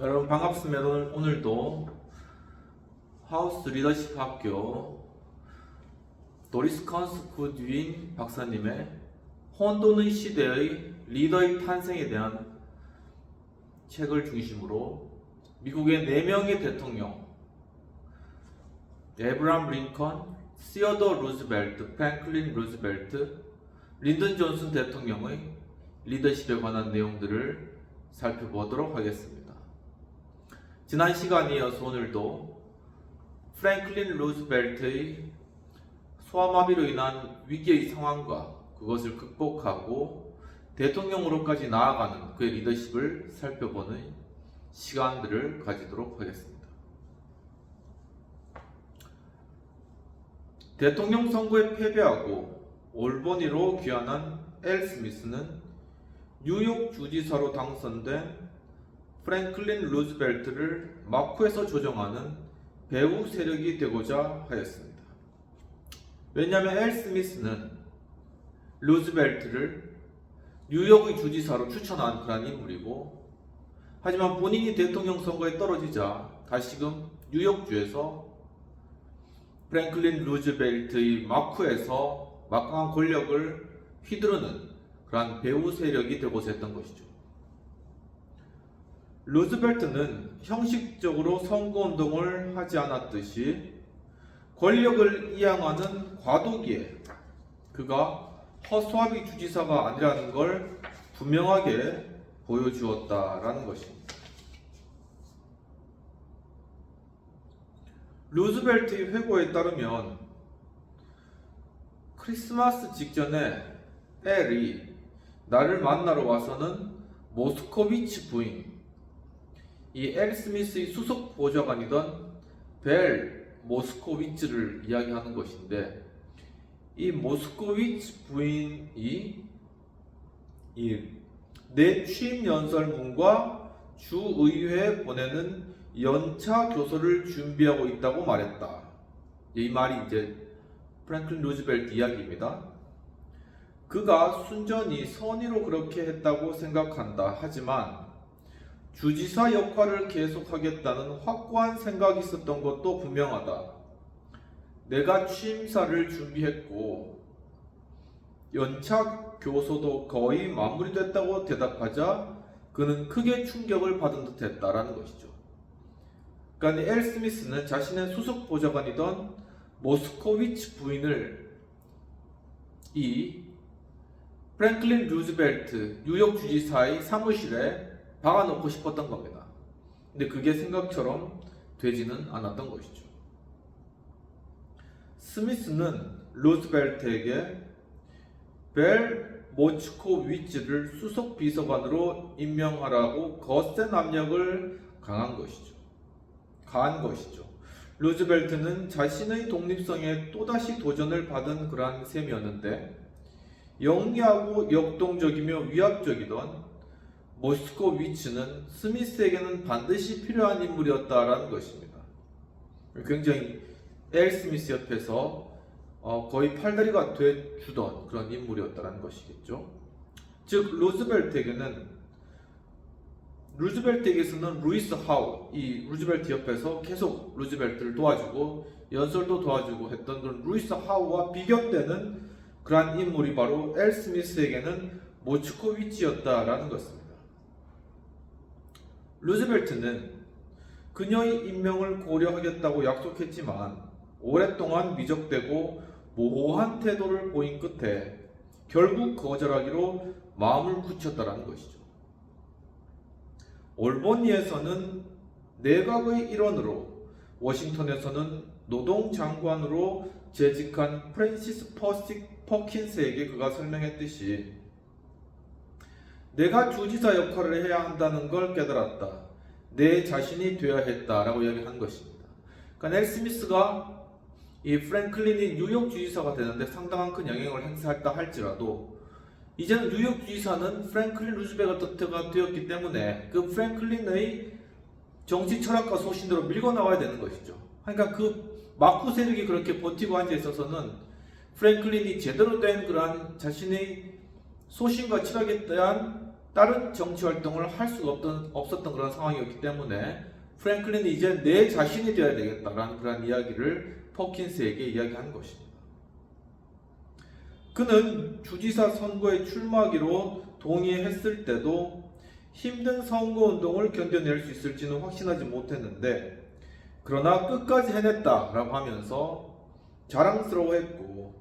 여러분 반갑습니다. 오늘도 하우스 리더십 학교 도리스 컨스 구드윈 박사님의 혼돈의 시대의 리더의 탄생에 대한 책을 중심으로 미국의 4명의 대통령 에브라함 링컨, 시어더 루즈벨트, 프랭클린 루즈벨트, 린든 존슨 대통령의 리더십에 관한 내용들을 살펴보도록 하겠습니다. 지난 시간에 이어서 오늘도 프랭클린 루즈벨트의 소아마비로 인한 위기의 상황과 그것을 극복하고 대통령으로까지 나아가는 그의 리더십을 살펴보는 시간들을 가지도록 하겠습니다. 대통령 선거에 패배하고 올버니로 귀환한 엘 스미스는 뉴욕 주지사로 당선된 프랭클린 루즈벨트를 마쿠에서 조정하는 배후 세력이 되고자 하였습니다. 왜냐하면 엘 스미스는 루즈벨트를 뉴욕의 주지사로 추천한 그런 인물이고, 하지만 본인이 대통령 선거에 떨어지자 다시금 뉴욕주에서 프랭클린 루즈벨트의 마쿠에서 막강한 권력을 휘두르는 그러한 배후 세력이 되고자 했던 것이죠. 루즈벨트는 형식적으로 선거운동을 하지 않았듯이 권력을 이양하는 과도기에 그가 허수아비 주지사가 아니라는 걸 분명하게 보여주었다라는 것입니다. 루즈벨트의 회고에 따르면 크리스마스 직전에 엘이 나를 만나러 와서는 모스코비치 부인, 이 엘 스미스의 수석 보좌관이던 벨 모스코비치를 이야기하는 것인데, 이 모스코비치 부인이 내 취임 연설문과 주의회에 보내는 연차 교서를 준비하고 있다고 말했다. 이 말이 이제 프랭클린 루즈벨트 이야기입니다. 그가 순전히 선의로 그렇게 했다고 생각한다. 하지만 주지사 역할을 계속하겠다는 확고한 생각이 있었던 것도 분명하다. 내가 취임사를 준비했고 연차 교서도 거의 마무리됐다고 대답하자 그는 크게 충격을 받은 듯 했다라는 것이죠. 그러니까 엘 스미스는 자신의 수석 보좌관이던 모스코비치 부인을 이 프랭클린 루즈벨트 뉴욕 주지사의 사무실에 박아놓고 싶었던 겁니다. 근데 그게 생각처럼 되지는 않았던 것이죠. 스미스는 루즈벨트에게 벨 모츠코위치를 수석 비서관으로 임명하라고 거센 압력을 가한 것이죠. 루즈벨트는 자신의 독립성에 또다시 도전을 받은 그러한 셈이었는데, 영리하고 역동적이며 위압적이던 모스코위치는 스미스에게는 반드시 필요한 인물이었다라는 것입니다. 굉장히 엘 스미스 옆에서 거의 팔다리가 돼주던 그런 인물이었다라는 것이겠죠. 즉 루즈벨트에게서는 루이스 하우, 이 루즈벨트 옆에서 계속 루즈벨트를 도와주고 연설도 도와주고 했던 그런 루이스 하우와 비견되는 그러한 인물이 바로 엘 스미스에게는 모츠코위치였다라는 것입니다. 루즈벨트는 그녀의 임명을 고려하겠다고 약속했지만 오랫동안 미적대고 모호한 태도를 보인 끝에 결국 거절하기로 마음을 굳혔다라는 것이죠. 올버니에서는 내각의 일원으로, 워싱턴에서는 노동장관으로 재직한 프랜시스 퍼킨스에게 그가 설명했듯이 내가 주지사 역할을 해야 한다는 걸 깨달았다. 내 자신이 되어야 했다라고 이야기한 것입니다. 그러니까 엘 스미스가 이 프랭클린이 뉴욕 주지사가 되는데 상당한 큰 영향을 행사했다 할지라도 이제는 뉴욕 주지사는 프랭클린 루즈벨트가 되었기 때문에 그 프랭클린의 정치 철학과 소신대로 밀고 나와야 되는 것이죠. 그러니까 그 마쿠 세력이 그렇게 버티고 앉아 있어서는 프랭클린이 제대로 된 그러한 자신의 소신과 철학에 대한 다른 정치 활동을 할 수가 없었던 그런 상황이었기 때문에 프랭클린이 이제 내 자신이 되어야 되겠다라는 그런 이야기를 퍼킨스에게 이야기한 것입니다. 그는 주지사 선거에 출마하기로 동의했을 때도 힘든 선거운동을 견뎌낼 수 있을지는 확신하지 못했는데, 그러나 끝까지 해냈다라고 하면서 자랑스러워했고,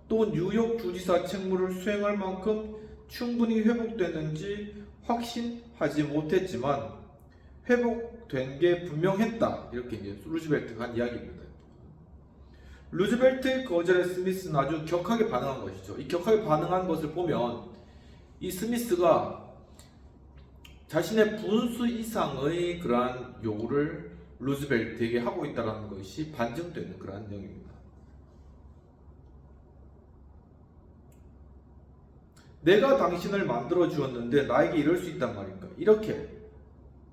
또 뉴욕 주지사 책무를 수행할 만큼 충분히 회복됐는지 확신하지 못했지만 회복된 게 분명했다, 이렇게 이제 루즈벨트가 한 이야기입니다. 루즈벨트의 거절에 스미스는 아주 격하게 반응한 것이죠. 이 격하게 반응한 것을 보면 이 스미스가 자신의 분수 이상의 그러한 요구를 루즈벨트에게 하고 있다는 것이 반증되는 그러한 내용입니다. 내가 당신을 만들어 주었는데 나에게 이럴 수 있단 말인가? 이렇게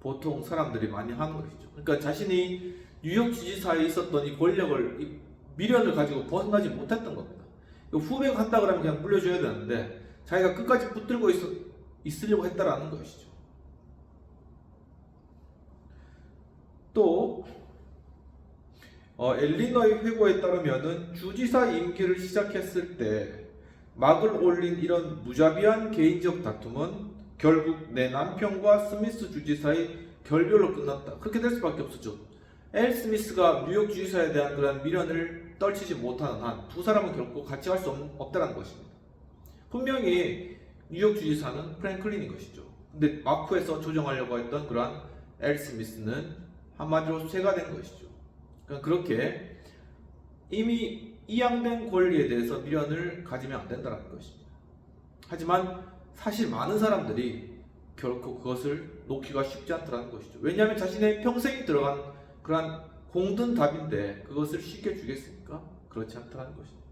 보통 사람들이 많이 하는 것이죠. 그러니까 자신이 뉴욕 주지사에 있었던 이 권력을, 이 미련을 가지고 벗어나지 못했던 겁니다. 후배가 한다 그러면 그냥 물려줘야 되는데 자기가 끝까지 붙들고 있으려고 했다라는 것이죠. 또 엘리너의 회고에 따르면은 주지사 임기를 시작했을 때 막을 올린 이런 무자비한 개인적 다툼은 결국 내 남편과 스미스 주지사의 결별로 끝났다. 그렇게 될 수밖에 없었죠. 엘 스미스가 뉴욕 주지사에 대한 그런 미련을 떨치지 못하는 한 두 사람은 결코 같이 갈 수 없다는 것입니다. 분명히 뉴욕 주지사는 프랭클린인 것이죠. 근데 마쿠에서 조정하려고 했던 그러한 엘 스미스는 한마디로 쇠가 된 것이죠. 그러니까 그렇게 이미 이양된 권리에 대해서 미련을 가지면 안 된다는 것입니다. 하지만 사실 많은 사람들이 결코 그것을 놓기가 쉽지 않다는 것이죠. 왜냐하면 자신의 평생이 들어간 그러한 공든 답인데 그것을 쉽게 주겠습니까? 그렇지 않다는 것입니다.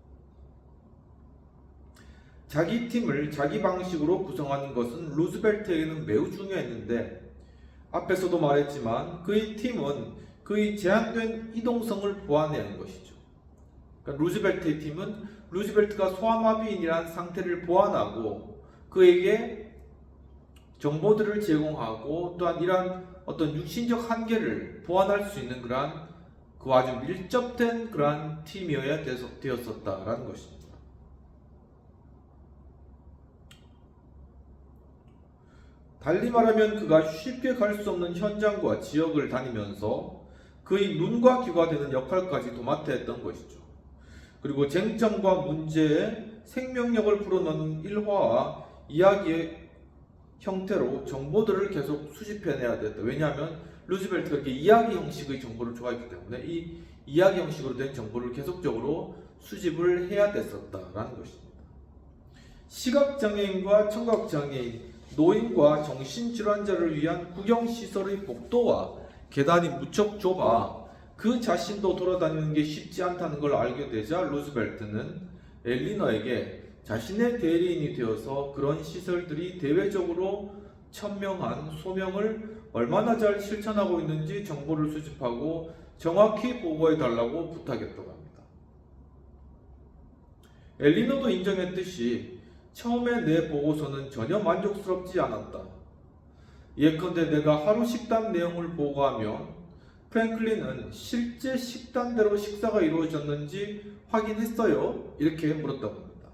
자기 팀을 자기 방식으로 구성하는 것은 루즈벨트에게는 매우 중요했는데, 앞에서도 말했지만 그의 팀은 그의 제한된 이동성을 보완해야 하는 것이죠. 그러니까 루즈벨트의 팀은 루즈벨트가 소아마비인이라는 상태를 보완하고 그에게 정보들을 제공하고 또한 이러한 어떤 육신적 한계를 보완할 수 있는 그러한 그 아주 밀접된 그러한 팀이어야 되었었다라는 것입니다. 달리 말하면 그가 쉽게 갈 수 없는 현장과 지역을 다니면서 그의 눈과 귀가 되는 역할까지 도맡아 했던 것이죠. 그리고 쟁점과 문제에 생명력을 불어넣는 일화와 이야기의 형태로 정보들을 계속 수집해내야 됐다. 왜냐하면 루즈벨트가 이렇게 이야기 형식의 정보를 좋아했기 때문에 이 이야기 형식으로 된 정보를 계속적으로 수집을 해야 됐었다라는 것입니다. 시각장애인과 청각장애인, 노인과 정신질환자를 위한 구경시설의 복도와 계단이 무척 좁아 그 자신도 돌아다니는 게 쉽지 않다는 걸 알게 되자 루즈벨트는 엘리너에게 자신의 대리인이 되어서 그런 시설들이 대외적으로 천명한 소명을 얼마나 잘 실천하고 있는지 정보를 수집하고 정확히 보고해 달라고 부탁했다고 합니다. 엘리너도 인정했듯이 처음에 내 보고서는 전혀 만족스럽지 않았다. 예컨대 내가 하루 식단 내용을 보고하면 프랭클린은 실제 식단대로 식사가 이루어졌는지 확인했어요? 이렇게 물었다고 합니다.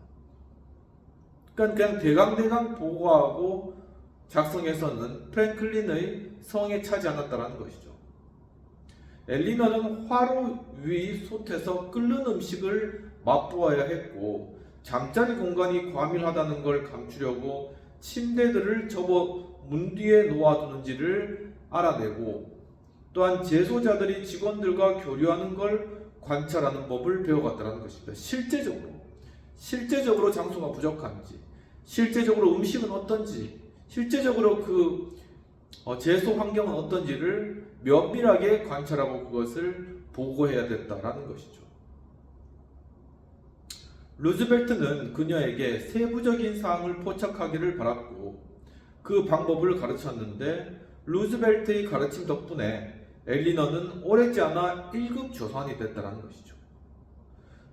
그러니까 그냥 대강대강 보고하고 작성해서는 프랭클린의 성에 차지 않았다는 것이죠. 엘리너는 화로 위 솥에서 끓는 음식을 맛보아야 했고, 잠자리 공간이 과밀하다는 걸 감추려고 침대들을 접어 문 뒤에 놓아두는지를 알아내고, 또한 제소자들이 직원들과 교류하는 걸 관찰하는 법을 배워갔다는 것입니다. 실제적으로 장소가 부족한지, 실제적으로 음식은 어떤지, 실제적으로 그 제소 환경은 어떤지를 면밀하게 관찰하고 그것을 보고해야 됐다라는 것이죠. 루즈벨트는 그녀에게 세부적인 사항을 포착하기를 바랐고 그 방법을 가르쳤는데, 루즈벨트의 가르침 덕분에 엘리너는 오래지 않아 1급 조사관이 됐다는 것이죠.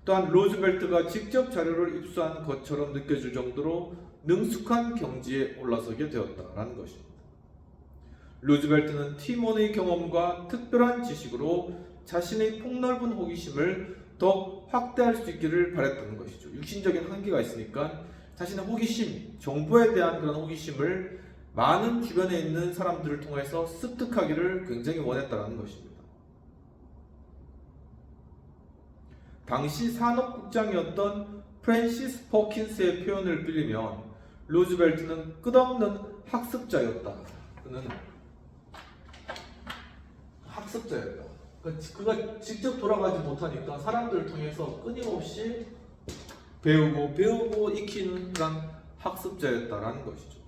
또한 루즈벨트가 직접 자료를 입수한 것처럼 느껴질 정도로 능숙한 경지에 올라서게 되었다라는 것입니다. 루즈벨트는 팀원의 경험과 특별한 지식으로 자신의 폭넓은 호기심을 더 확대할 수 있기를 바랬다는 것이죠. 육신적인 한계가 있으니까 자신의 호기심, 정보에 대한 그런 호기심을 많은 주변에 있는 사람들을 통해서 습득하기를 굉장히 원했다는 것입니다. 당시 산업국장이었던 프랜시스 퍼킨스의 표현을 빌리면 루즈벨트는 끝없는 학습자였다. 그는 학습자였다. 그가 직접 돌아가지 못하니까 사람들을 통해서 끊임없이 배우고 익히는 그런 학습자였다라는 것이죠.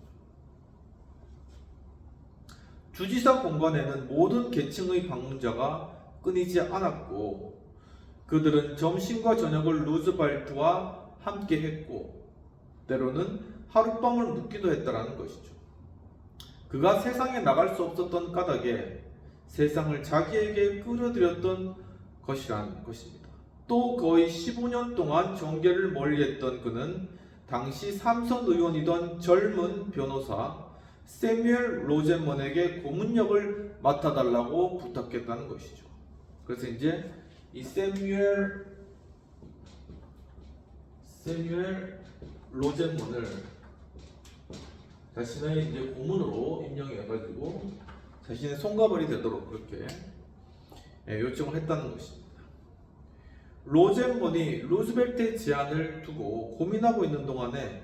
주지사 공간에는 모든 계층의 방문자가 끊이지 않았고 그들은 점심과 저녁을 루즈벨트와 함께 했고 때로는 하룻밤을 묵기도 했다라는 것이죠. 그가 세상에 나갈 수 없었던 까닭에 세상을 자기에게 끌어들였던 것이라는 것입니다. 또 거의 15년 동안 정계를 멀리했던 그는 당시 삼선 의원이던 젊은 변호사 세뮤얼 로젠먼에게 고문역을 맡아달라고 부탁했다는 것이죠. 그래서 이제 이 세뮤얼 로젠먼을 자신의 이제 고문으로 임명해가지고 자신의 손가발이 되도록 그렇게 요청을 했다는 것입니다. 로젠먼이 루즈벨트의 제안을 두고 고민하고 있는 동안에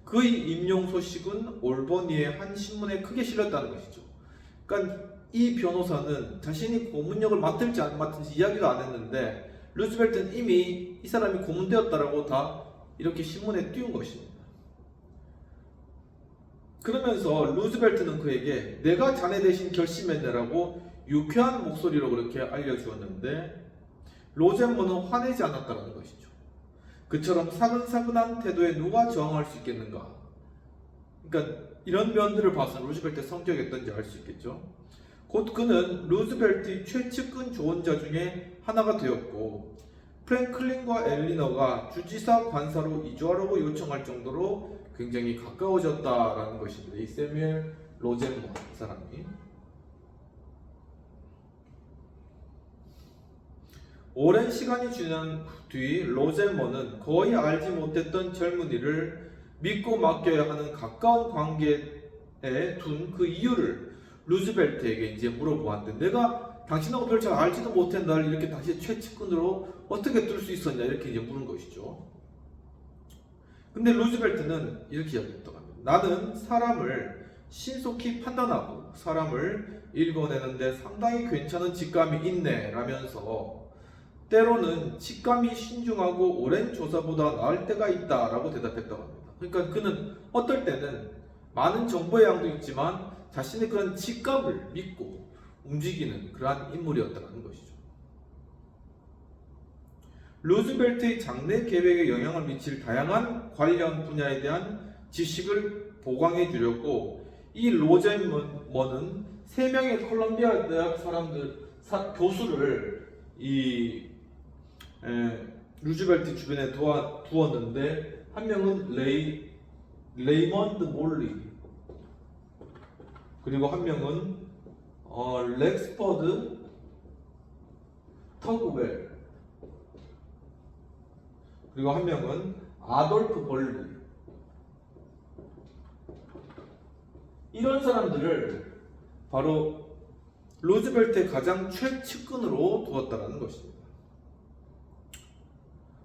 그의 임용 소식은 올버니의 한 신문에 크게 실렸다는 것이죠. 그러니까 이 변호사는 자신이 고문역을 맡을지 안 맡을지 이야기를 안 했는데 루즈벨트는 이미 이 사람이 고문되었다라고 다 이렇게 신문에 띄운 것입니다. 그러면서 루즈벨트는 그에게 내가 자네 대신 결심했네라고 유쾌한 목소리로 그렇게 알려주었는데 로젠먼은 화내지 않았다는 것이죠. 그처럼 사근사근한 태도에 누가 저항할 수 있겠는가? 그러니까 이런 면들을 봐서 루즈벨트의 성격이 어떤지 알 수 있겠죠. 곧 그는 루즈벨트의 최측근 조언자 중에 하나가 되었고 프랭클린과 엘리너가 주지사 관사로 이주하라고 요청할 정도로 굉장히 가까워졌다라는 것입니다. 이 세뮤얼 로젠먼 사람이. 오랜 시간이 지난 뒤 로젠먼은 거의 알지 못했던 젊은이를 믿고 맡겨야 하는 가까운 관계에 둔 그 이유를 루즈벨트에게 이제 물어보았는데 내가 당신하고 별 잘 알지도 못한 날 이렇게 당신의 최측근으로 어떻게 뜰 수 있었냐 이렇게 이제 물은 것이죠. 근데 루즈벨트는 이렇게 이야기했다고 합니다. 나는 사람을 신속히 판단하고 사람을 읽어내는데 상당히 괜찮은 직감이 있네 라면서 때로는 직감이 신중하고 오랜 조사보다 나을 때가 있다라고 대답했다고 합니다. 그러니까 그는 어떨 때는 많은 정보의 양도 있지만 자신의 그런 직감을 믿고 움직이는 그러한 인물이었다는 것이죠. 루즈벨트의 장래 계획에 영향을 미칠 다양한 관련 분야에 대한 지식을 보강해 주려고 이 로젠먼은 3명의 콜롬비아 대학 교수를 이 루즈벨트 주변에 두었는데 한 명은 레이먼드 몰리 그리고 한 명은 렉스퍼드 터그웰 그리고 한 명은 아돌프 벌리 이런 사람들을 바로 루즈벨트의 가장 최측근으로 두었다는 것입니다.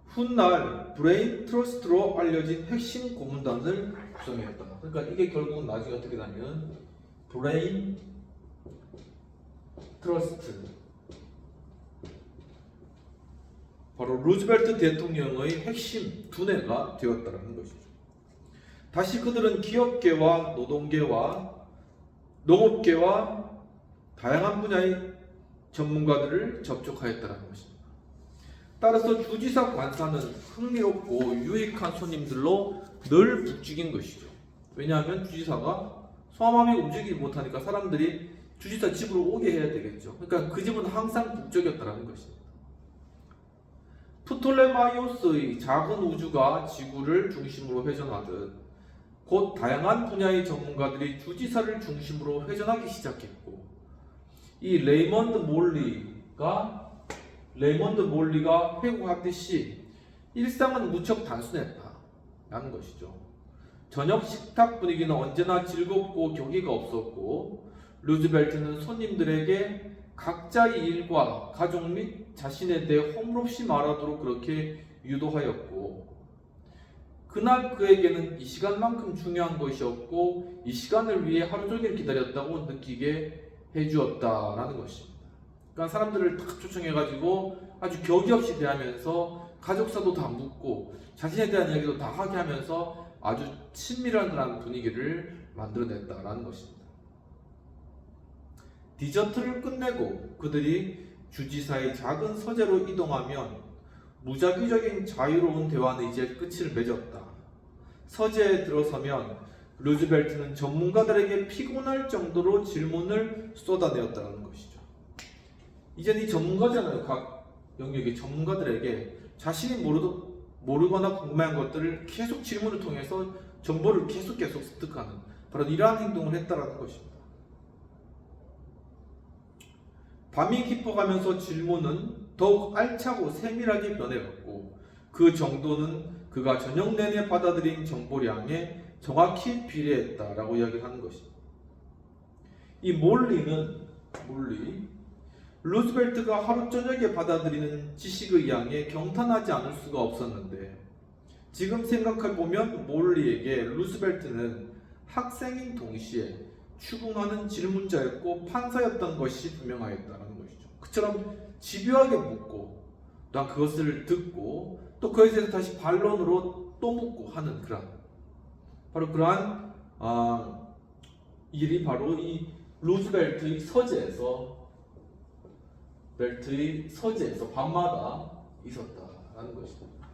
훗날 브레인 트러스트로 알려진 핵심 고문단을 구성했다. 그러니까 이게 결국은 나중에 어떻게 되냐면 브레인 트러스트 바로 루즈벨트 대통령의 핵심 두뇌가 되었다는 것이죠. 다시 그들은 기업계와 노동계와 농업계와 다양한 분야의 전문가들을 접촉하였다는 것입니다. 따라서 주지사 관사는 흥미롭고 유익한 손님들로 늘 북적인 것이죠. 왜냐하면 주지사가 소아마비 움직이지 못하니까 사람들이 주지사 집으로 오게 해야 되겠죠. 그러니까 그 집은 항상 북적였다는 것입니다. 프톨레마이오스의 작은 우주가 지구를 중심으로 회전하듯 곧 다양한 분야의 전문가들이 주지사를 중심으로 회전하기 시작했고, 이 레이먼드 몰리가 회고하듯이 일상은 무척 단순했다라는 것이죠. 저녁 식탁 분위기는 언제나 즐겁고 교기가 없었고, 루즈벨트는 손님들에게 각자의 일과 가족 및 자신에 대해 허물없이 말하도록 그렇게 유도하였고, 그날 그에게는 이 시간만큼 중요한 것이었고 이 시간을 위해 하루 종일 기다렸다고 느끼게 해주었다라는 것입니다. 그러니까 사람들을 딱 초청해가지고 아주 격이 없이 대하면서 가족사도 다 묻고 자신에 대한 이야기도 다 하게 하면서 아주 친밀한 그런 분위기를 만들어냈다라는 것입니다. 디저트를 끝내고 그들이 주지사의 작은 서재로 이동하면 무작위적인 자유로운 대화는 이제 끝을 맺었다. 서재에 들어서면 루즈벨트는 전문가들에게 피곤할 정도로 질문을 쏟아내었다는 것이죠. 이젠 이 전문가잖아요. 각 영역의 전문가들에게 자신이 모르거나 궁금한 것들을 계속 질문을 통해서 정보를 계속 습득하는 바로 이러한 행동을 했다는 것입니다. 밤이 깊어가면서 질문은 더욱 알차고 세밀하게 변해갔고 그 정도는 그가 저녁 내내 받아들인 정보량에 정확히 비례했다라고 이야기하는 것입니다. 이 몰리 루즈벨트가 하루 저녁에 받아들이는 지식의 양에 경탄하지 않을 수가 없었는데 지금 생각해보면 몰리에게 루즈벨트는 학생인 동시에 추궁하는 질문자였고 판사였던 것이 분명하였다는 것이죠. 그처럼 집요하게 묻고 또한 그것을 듣고 또 그에 대해서 다시 반론으로 또 묻고 하는 바로 그러한 일이 바로 이 루즈벨트의 서재에서 밤마다 있었다라는 것입니다.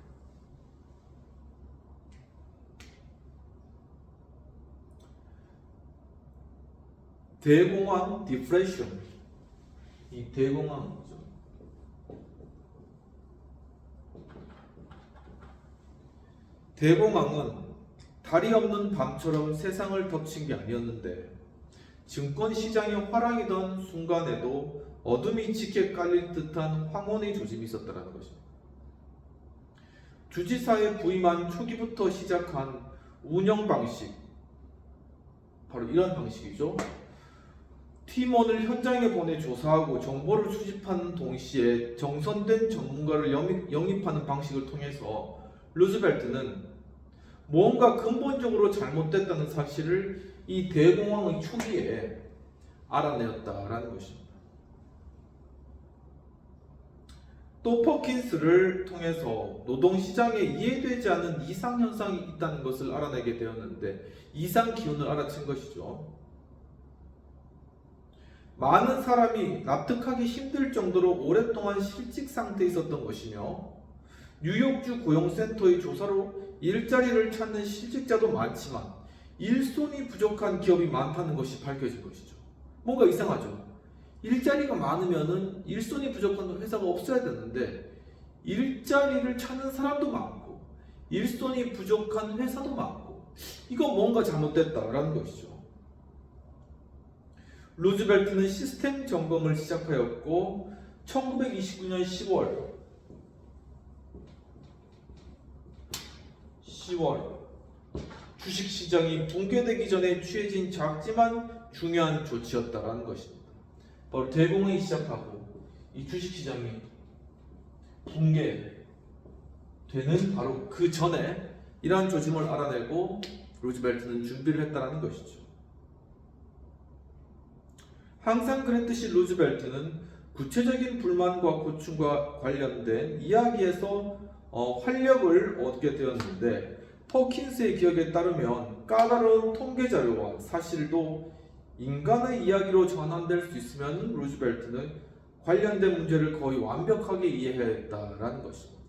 대공황 디프레션, 이 대공황이죠. 대공황은 달이 없는 밤처럼 세상을 덮친 게 아니었는데 증권 시장의 화랑이던 순간에도 어둠이 짙게 깔릴 듯한 황혼의 조짐이 있었다는 것입니다. 주지사에 부임한 초기부터 시작한 운영 방식, 바로 이런 방식이죠. 팀원을 현장에 보내 조사하고 정보를 수집하는 동시에 정선된 전문가를 영입하는 방식을 통해서 루즈벨트는 무언가 근본적으로 잘못됐다는 사실을 이 대공황의 초기에 알아내었다라는 것입니다. 또 퍼킨스를 통해서 노동시장에 이해되지 않는 이상현상이 있다는 것을 알아내게 되었는데 이상기운을 알아챈 것이죠. 많은 사람이 납득하기 힘들 정도로 오랫동안 실직 상태에 있었던 것이며 뉴욕주 고용센터의 조사로 일자리를 찾는 실직자도 많지만 일손이 부족한 기업이 많다는 것이 밝혀진 것이죠. 뭔가 이상하죠. 일자리가 많으면은 일손이 부족한 회사가 없어야 되는데 일자리를 찾는 사람도 많고 일손이 부족한 회사도 많고 이거 뭔가 잘못됐다라는 것이죠. 루즈벨트는 시스템 점검을 시작하였고 1929년 10월 주식시장이 붕괴되기 전에 취해진 작지만 중요한 조치였다라는 것입니다. 바로 대공황이 시작하고 이 주식시장이 붕괴되는 바로 그 전에 이러한 조짐을 알아내고 루즈벨트는 준비를 했다라는 것이죠. 항상 그랬듯이 루즈벨트는 구체적인 불만과 고충과 관련된 이야기에서 활력을 얻게 되었는데 퍼킨스의 기억에 따르면 까다로운 통계 자료와 사실도 인간의 이야기로 전환될 수 있으면 루즈벨트는 관련된 문제를 거의 완벽하게 이해했다라는 것입니다.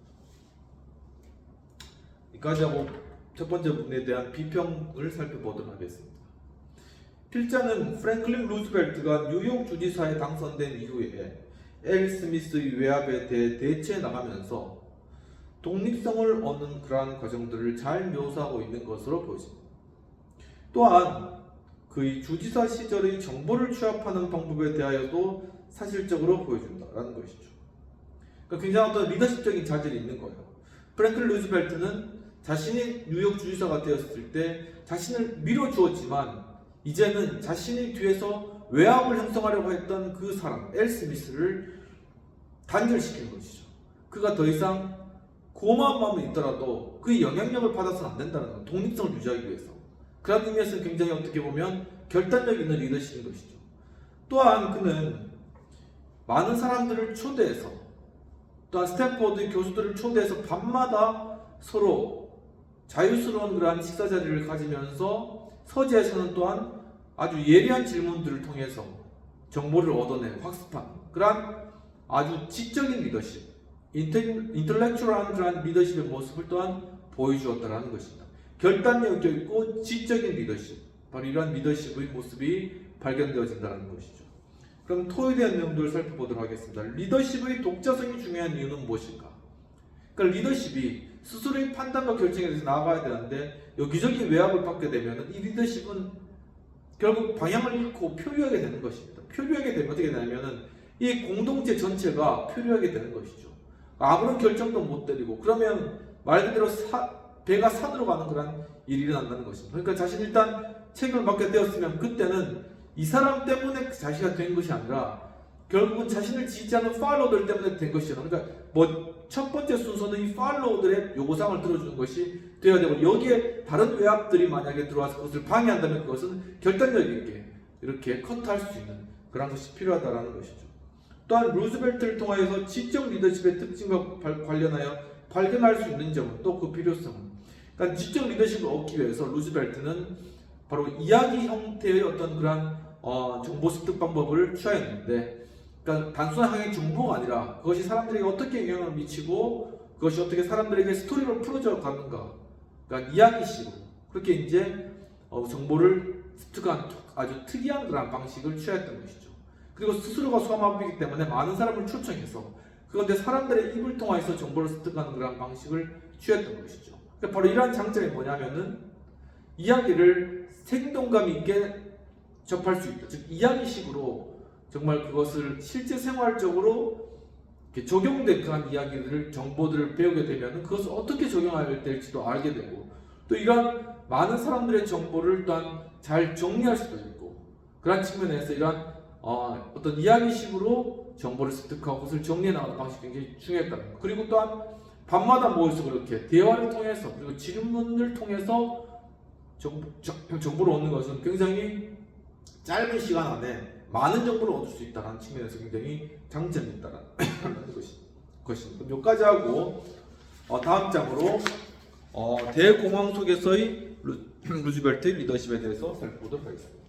여기까지 하고 첫 번째 부분에 대한 비평을 살펴보도록 하겠습니다. 필자는 프랭클린 루즈벨트가 뉴욕 주지사에 당선된 이후에 엘 스미스의 외압에 대해 대처해 나가면서 독립성을 얻는 그러한 과정들을 잘 묘사하고 있는 것으로 보입니다. 또한 그 주지사 시절의 정보를 취합하는 방법에 대하여도 사실적으로 보여준다라는 것이죠. 그러니까 굉장히 어떤 리더십적인 자질이 있는 거예요. 프랭클린 루즈벨트는 자신이 뉴욕 주지사가 되었을 때 자신을 밀어주었지만 이제는 자신의 뒤에서 외압을 형성하려고 했던 그 사람 엘 스미스를 단절시키는 것이죠. 그가 더 이상 고마운 마음이 있더라도 그의 영향력을 받아서는 안 된다는 것, 독립성을 유지하기 위해서. 그런 의미에서는 굉장히 어떻게 보면 결단력 있는 리더십인 것이죠. 또한 그는 많은 사람들을 초대해서, 또한 스탠포드 교수들을 초대해서 밤마다 서로 자유스러운 그러한 식사 자리를 가지면서 서재에서는 또한 아주 예리한 질문들을 통해서 정보를 얻어내고 확습하는 그러한 아주 지적인 리더십, 인텔렉츄얼한 그러한 리더십의 모습을 또한 보여주었다는 것입니다. 결단력 있고 지적인 리더십, 바로 이러한 리더십의 모습이 발견되어진다는 것이죠. 그럼 토에 대한 내용들을 살펴보도록 하겠습니다. 리더십의 독자성이 중요한 이유는 무엇일까? 그러니까 리더십이 스스로의 판단과 결정에 대해서 나아가야 되는데 여기저기 외압을 받게 되면 이 리더십은 결국 방향을 잃고 표류하게 되는 것입니다. 표류하게 되면 어떻게 되냐면은 이 공동체 전체가 표류하게 되는 것이죠. 아무런 결정도 못 내리고 그러면 말 그대로 배가 산으로 가는 그런 일이 일어난다는 것입니다. 그러니까 자신 일단 책임을 맡게 되었으면 그때는 이 사람 때문에 자신이 된 것이 아니라 결국은 자신을 지지하는 팔로워들 때문에 된 것이잖아요. 그러니까 뭐 첫 번째 순서는 이 팔로워들의 요구사항을 들어주는 것이 되어야 되고 여기에 다른 외압들이 만약에 들어와서 그것을 방해한다면 그것은 결단력 있게 이렇게 커트할 수 있는 그런 것이 필요하다는 것이죠. 또한 루즈벨트를 통하여서 지적 리더십의 특징과 관련하여 발견할 수 있는 점은 또 그 필요성은, 그러니까 지적 리더십을 얻기 위해서 루즈벨트는 바로 이야기 형태의 어떤 그런 정보 습득 방법을 취하였는데, 그러니까 단순하게 정보가 아니라 그것이 사람들에게 어떻게 영향을 미치고 그것이 어떻게 사람들에게 스토리로 풀어져 가는가, 그러니까 이야기식으로 그렇게 이제 정보를 습득한 아주 특이한 그런 방식을 취하였던 것이죠. 그리고 스스로가 수험하기 때문에 많은 사람을 초청해서 그런데 사람들의 입을 통해서 정보를 습득하는 그런 방식을 취했던 것이죠. 그러니까 바로 이러한 장점이 뭐냐면은 이야기를 생동감 있게 접할 수 있다. 즉 이야기식으로 정말 그것을 실제 생활적으로 적용된 그런 이야기들을 정보들을 배우게 되면 그것을 어떻게 적용해야 될지도 알게 되고 또 이러한 많은 사람들의 정보를 또한 잘 정리할 수도 있고 그런 측면에서 이러한 어떤 이야기식으로 정보를 습득하고 그것을 정리해 나가는 방식이 굉장히 중요했다는 것. 그리고 또한 밤마다 모여서 그렇게 대화를 통해서 그리고 질문을 통해서 정보를 얻는 것은 굉장히 짧은 시간 안에 많은 정보를 얻을 수 있다는 측면에서 굉장히 장점이 있다는 것입니다. 여기까지 하고 다음 장으로 대공황 속에서의 루즈벨트의 리더십에 대해서 살펴보도록 하겠습니다.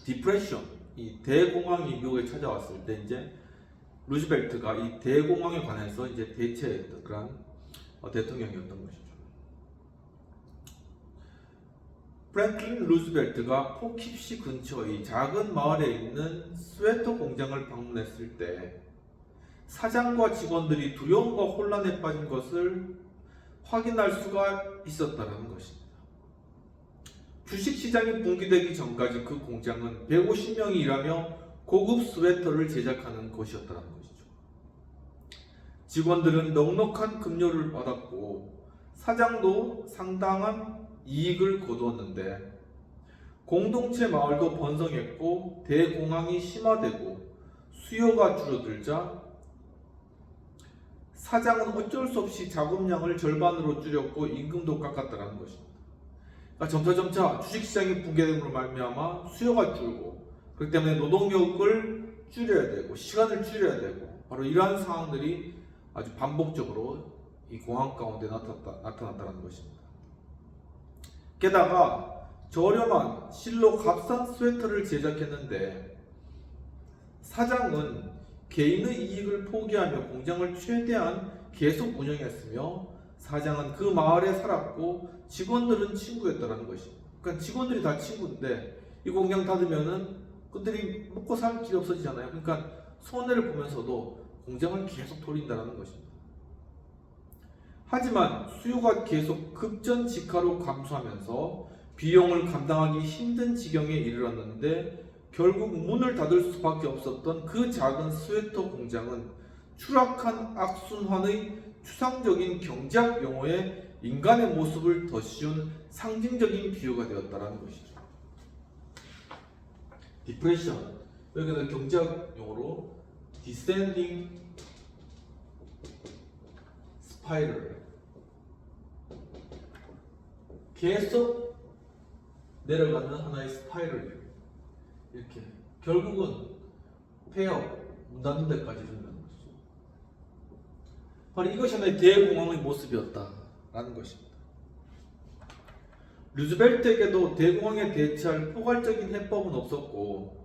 디프레션, 이 대공황이 미국에 찾아왔을 때 이제 루즈벨트가 이 대공황에 관해서 이제 대체했던 그런 대통령이었던 것이죠. 프랭클린 루즈벨트가 포킵시 근처의 작은 마을에 있는 스웨터 공장을 방문했을 때 사장과 직원들이 두려움과 혼란에 빠진 것을 확인할 수가 있었다는 것입니다. 주식시장이 붕괴되기 전까지 그 공장은 150명이 일하며 고급 스웨터를 제작하는 곳이었다는 것이죠. 직원들은 넉넉한 급료를 받았고 사장도 상당한 이익을 거두었는데 공동체 마을도 번성했고 대공황이 심화되고 수요가 줄어들자 사장은 어쩔 수 없이 자금량을 절반으로 줄였고 임금도 깎았다는 것입니다. 점차 주식시장이 붕괴됨으로 말미암아 수요가 줄고 그렇기 때문에 노동력을 줄여야 되고 시간을 줄여야 되고 바로 이러한 상황들이 아주 반복적으로 이 공항 가운데 나타났다는 것입니다. 게다가 저렴한 실로 값싼 스웨터를 제작했는데 사장은 개인의 이익을 포기하며 공장을 최대한 계속 운영했으며 사장은 그 마을에 살았고 직원들은 친구였다는 것입니다. 그러니까 직원들이 다 친구인데 이 공장 닫으면은 그들이 먹고 살 길이 없어지잖아요. 그러니까 손해를 보면서도 공장을 계속 돌린다는 것입니다. 하지만 수요가 계속 급전직하로 감소하면서 비용을 감당하기 힘든 지경에 이르렀는데 결국 문을 닫을 수밖에 없었던 그 작은 스웨터 공장은 추락한 악순환의 추상적인 경제학 용어에 인간의 모습을 더 씌운 상징적인 비유가 되었다는 것이죠. 디프레션, 여기는 경제학 용어로 descending spiral, 계속 내려가는 하나의 스파이럴, 이렇게 결국은 폐업, 문 닫는 데까지 이른다는 것이죠. 바로 이것이 하나의 대공황의 모습이었다라는 것입니다. 루즈벨트에게도 대공황에 대처할 포괄적인 해법은 없었고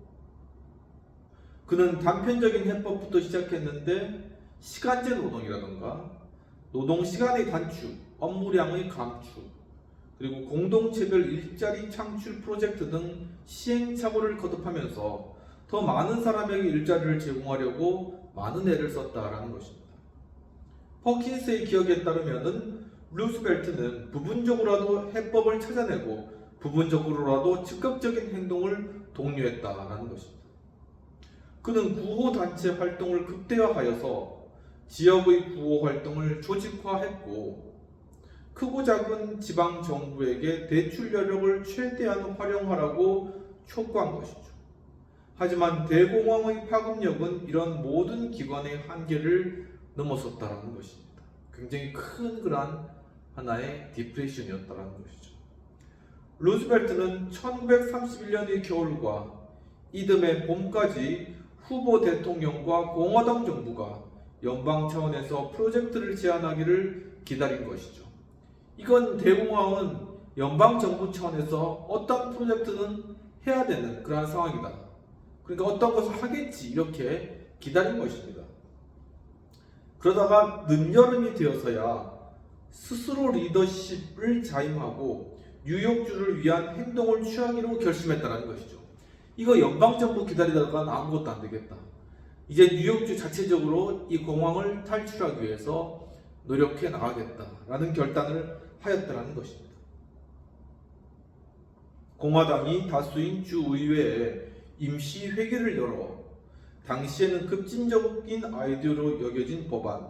그는 단편적인 해법부터 시작했는데 시간제 노동이라던가 노동시간의 단축, 업무량의 감축, 그리고 공동체별 일자리 창출 프로젝트 등 시행착오를 거듭하면서 더 많은 사람에게 일자리를 제공하려고 많은 애를 썼다라는 것입니다. 퍼킨스의 기억에 따르면은 루스벨트는 부분적으로라도 해법을 찾아내고 부분적으로라도 즉각적인 행동을 독려했다라는 것입니다. 그는 구호단체 활동을 극대화하여서 지역의 구호 활동을 조직화했고 크고 작은 지방 정부에게 대출 여력을 최대한 활용하라고 촉구한 것이죠. 하지만 대공황의 파급력은 이런 모든 기관의 한계를 넘어섰다는 것입니다. 굉장히 큰 그런 하나의 디프레션이었다는 것이죠. 루즈벨트는 1931년의 겨울과 이듬해 봄까지 후보 대통령과 공화당 정부가 연방 차원에서 프로젝트를 제안하기를 기다린 것이죠. 이건 대공황은 연방 정부 차원에서 어떤 프로젝트는 해야 되는 그러한 상황이다. 그러니까 어떤 것을 하겠지 이렇게 기다린 것입니다. 그러다가 늦여름이 되어서야 스스로 리더십을 자임하고 뉴욕주를 위한 행동을 취하기로 결심했다는 것이죠. 이거 연방정부 기다리다가는 아무것도 안 되겠다. 이제 뉴욕주 자체적으로 이 공황을 탈출하기 위해서 노력해 나가겠다라는 결단을 하였다는 것입니다. 공화당이 다수인 주의회에 임시 회기를 열어 당시에는 급진적인 아이디어로 여겨진 법안,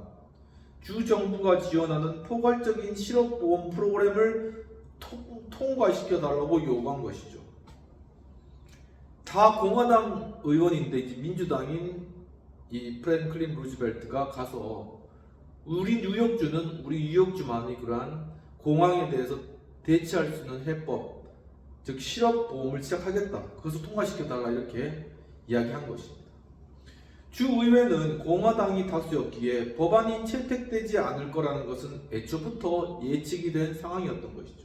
주 정부가 지원하는 포괄적인 실업보험 프로그램을 통과시켜 달라고 요구한 것이죠. 다 공화당 의원인데 이제 민주당인 이 프랭클린 루즈벨트가 가서 우리 뉴욕주만이 그러한 공황에 대해서 대처할 수 있는 해법, 즉 실업보험을 시작하겠다. 그것을 통과시켜달라 이렇게 이야기한 것입니다. 주의회는 공화당이 다수였기에 법안이 채택되지 않을 거라는 것은 애초부터 예측이 된 상황이었던 것이죠.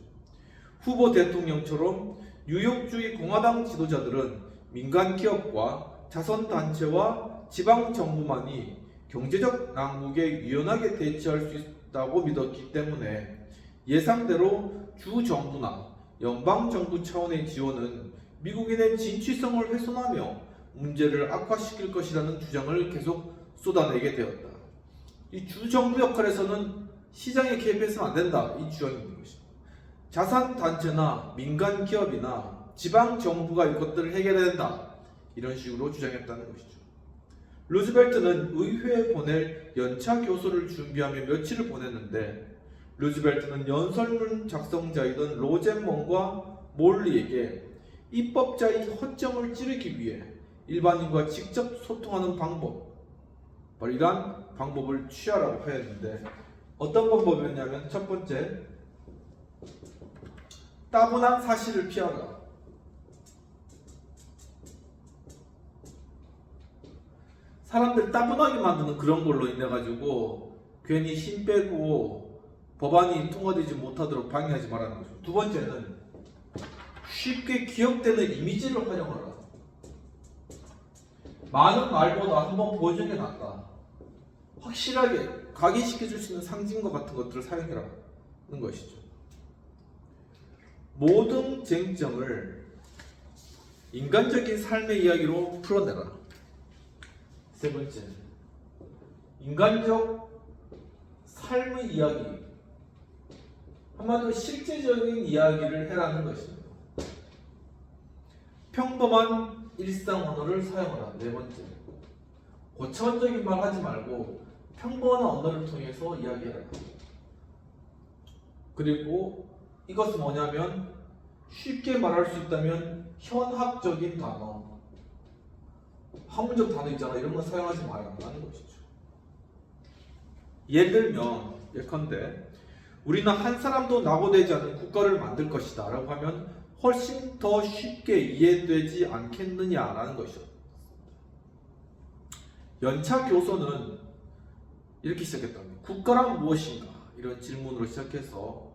후보 대통령처럼 뉴욕주의 공화당 지도자들은 민간 기업과 자선단체와 지방정부만이 경제적 난국에 유연하게 대처할 수 있다고 믿었기 때문에 예상대로 주정부나 연방정부 차원의 지원은 미국인의 진취성을 훼손하며 문제를 악화시킬 것이라는 주장을 계속 쏟아내게 되었다. 이 주정부 역할에서는 시장에 개입해서는 안 된다. 이 주장이 있는 것입니다. 자산단체나 민간기업이나 지방정부가 이것들을 해결해야 된다. 이런 식으로 주장했다는 것이죠. 루즈벨트는 의회에 보낼 연차 교수를 준비하며 며칠을 보냈는데 루즈벨트는 연설문 작성자이던 로젠먼과 몰리에게 입법자의 허점을 찌르기 위해 일반인과 직접 소통하는 방법, 바로 이러한 방법을 취하라고 하였는데 어떤 방법이었냐면 첫 번째, 따분한 사실을 피하라. 사람들 따분하게 만드는 그런 걸로 인해 가지고 괜히 힘 빼고 법안이 통과되지 못하도록 방해하지 말라는 거죠. 두 번째는 쉽게 기억되는 이미지를 활용하라. 많은 말보다 한번 보여주는 게 낫다. 확실하게 각인시켜줄 수 있는 상징과 같은 것들을 사용해라는 것이죠. 모든 쟁점을 인간적인 삶의 이야기로 풀어내라. 세 번째, 인간적 삶의 이야기, 한마디로 실제적인 이야기를 해라는 것입니다. 평범한 일상 언어를 사용하라. 네 번째, 고차원적인 말 하지 말고 평범한 언어를 통해서 이야기해라. 그리고 이것은 뭐냐면 쉽게 말할 수 있다면 현학적인 단어, 학문적 단어 있잖아. 이런 거 사용하지 말라는 것이죠. 예를 들면 예컨대 우리는 한 사람도 낙오되지 않는 국가를 만들 것이다 라고 하면 훨씬 더 쉽게 이해되지 않겠느냐라는 것이죠. 연차 교서는 이렇게 시작했답니다. 국가란 무엇인가? 이런 질문으로 시작해서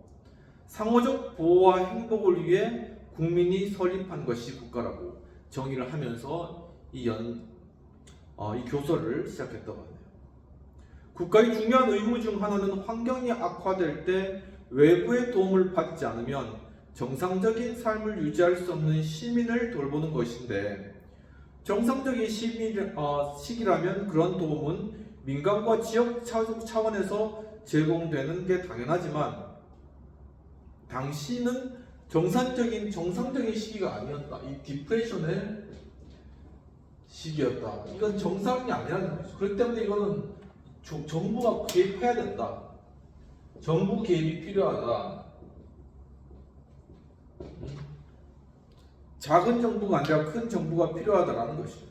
상호적 보호와 행복을 위해 국민이 설립한 것이 국가라고 정의를 하면서 이 교서를 시작했다고 하네요. 국가의 중요한 의무 중 하나는 환경이 악화될 때 외부의 도움을 받지 않으면 정상적인 삶을 유지할 수 없는 시민을 돌보는 것인데, 정상적인 시기라면 그런 도움은 민간과 지역 차원에서 제공되는 게 당연하지만 당시는 정상적인 시기가 아니었다. 이 디프레션의 시기였다. 이건 정상이 아니라는 거죠. 그렇기 때문에 이거는 정부가 개입해야 된다. 정부 개입이 필요하다. 작은 정부가 아니라 큰 정부가 필요하다라는 것이죠.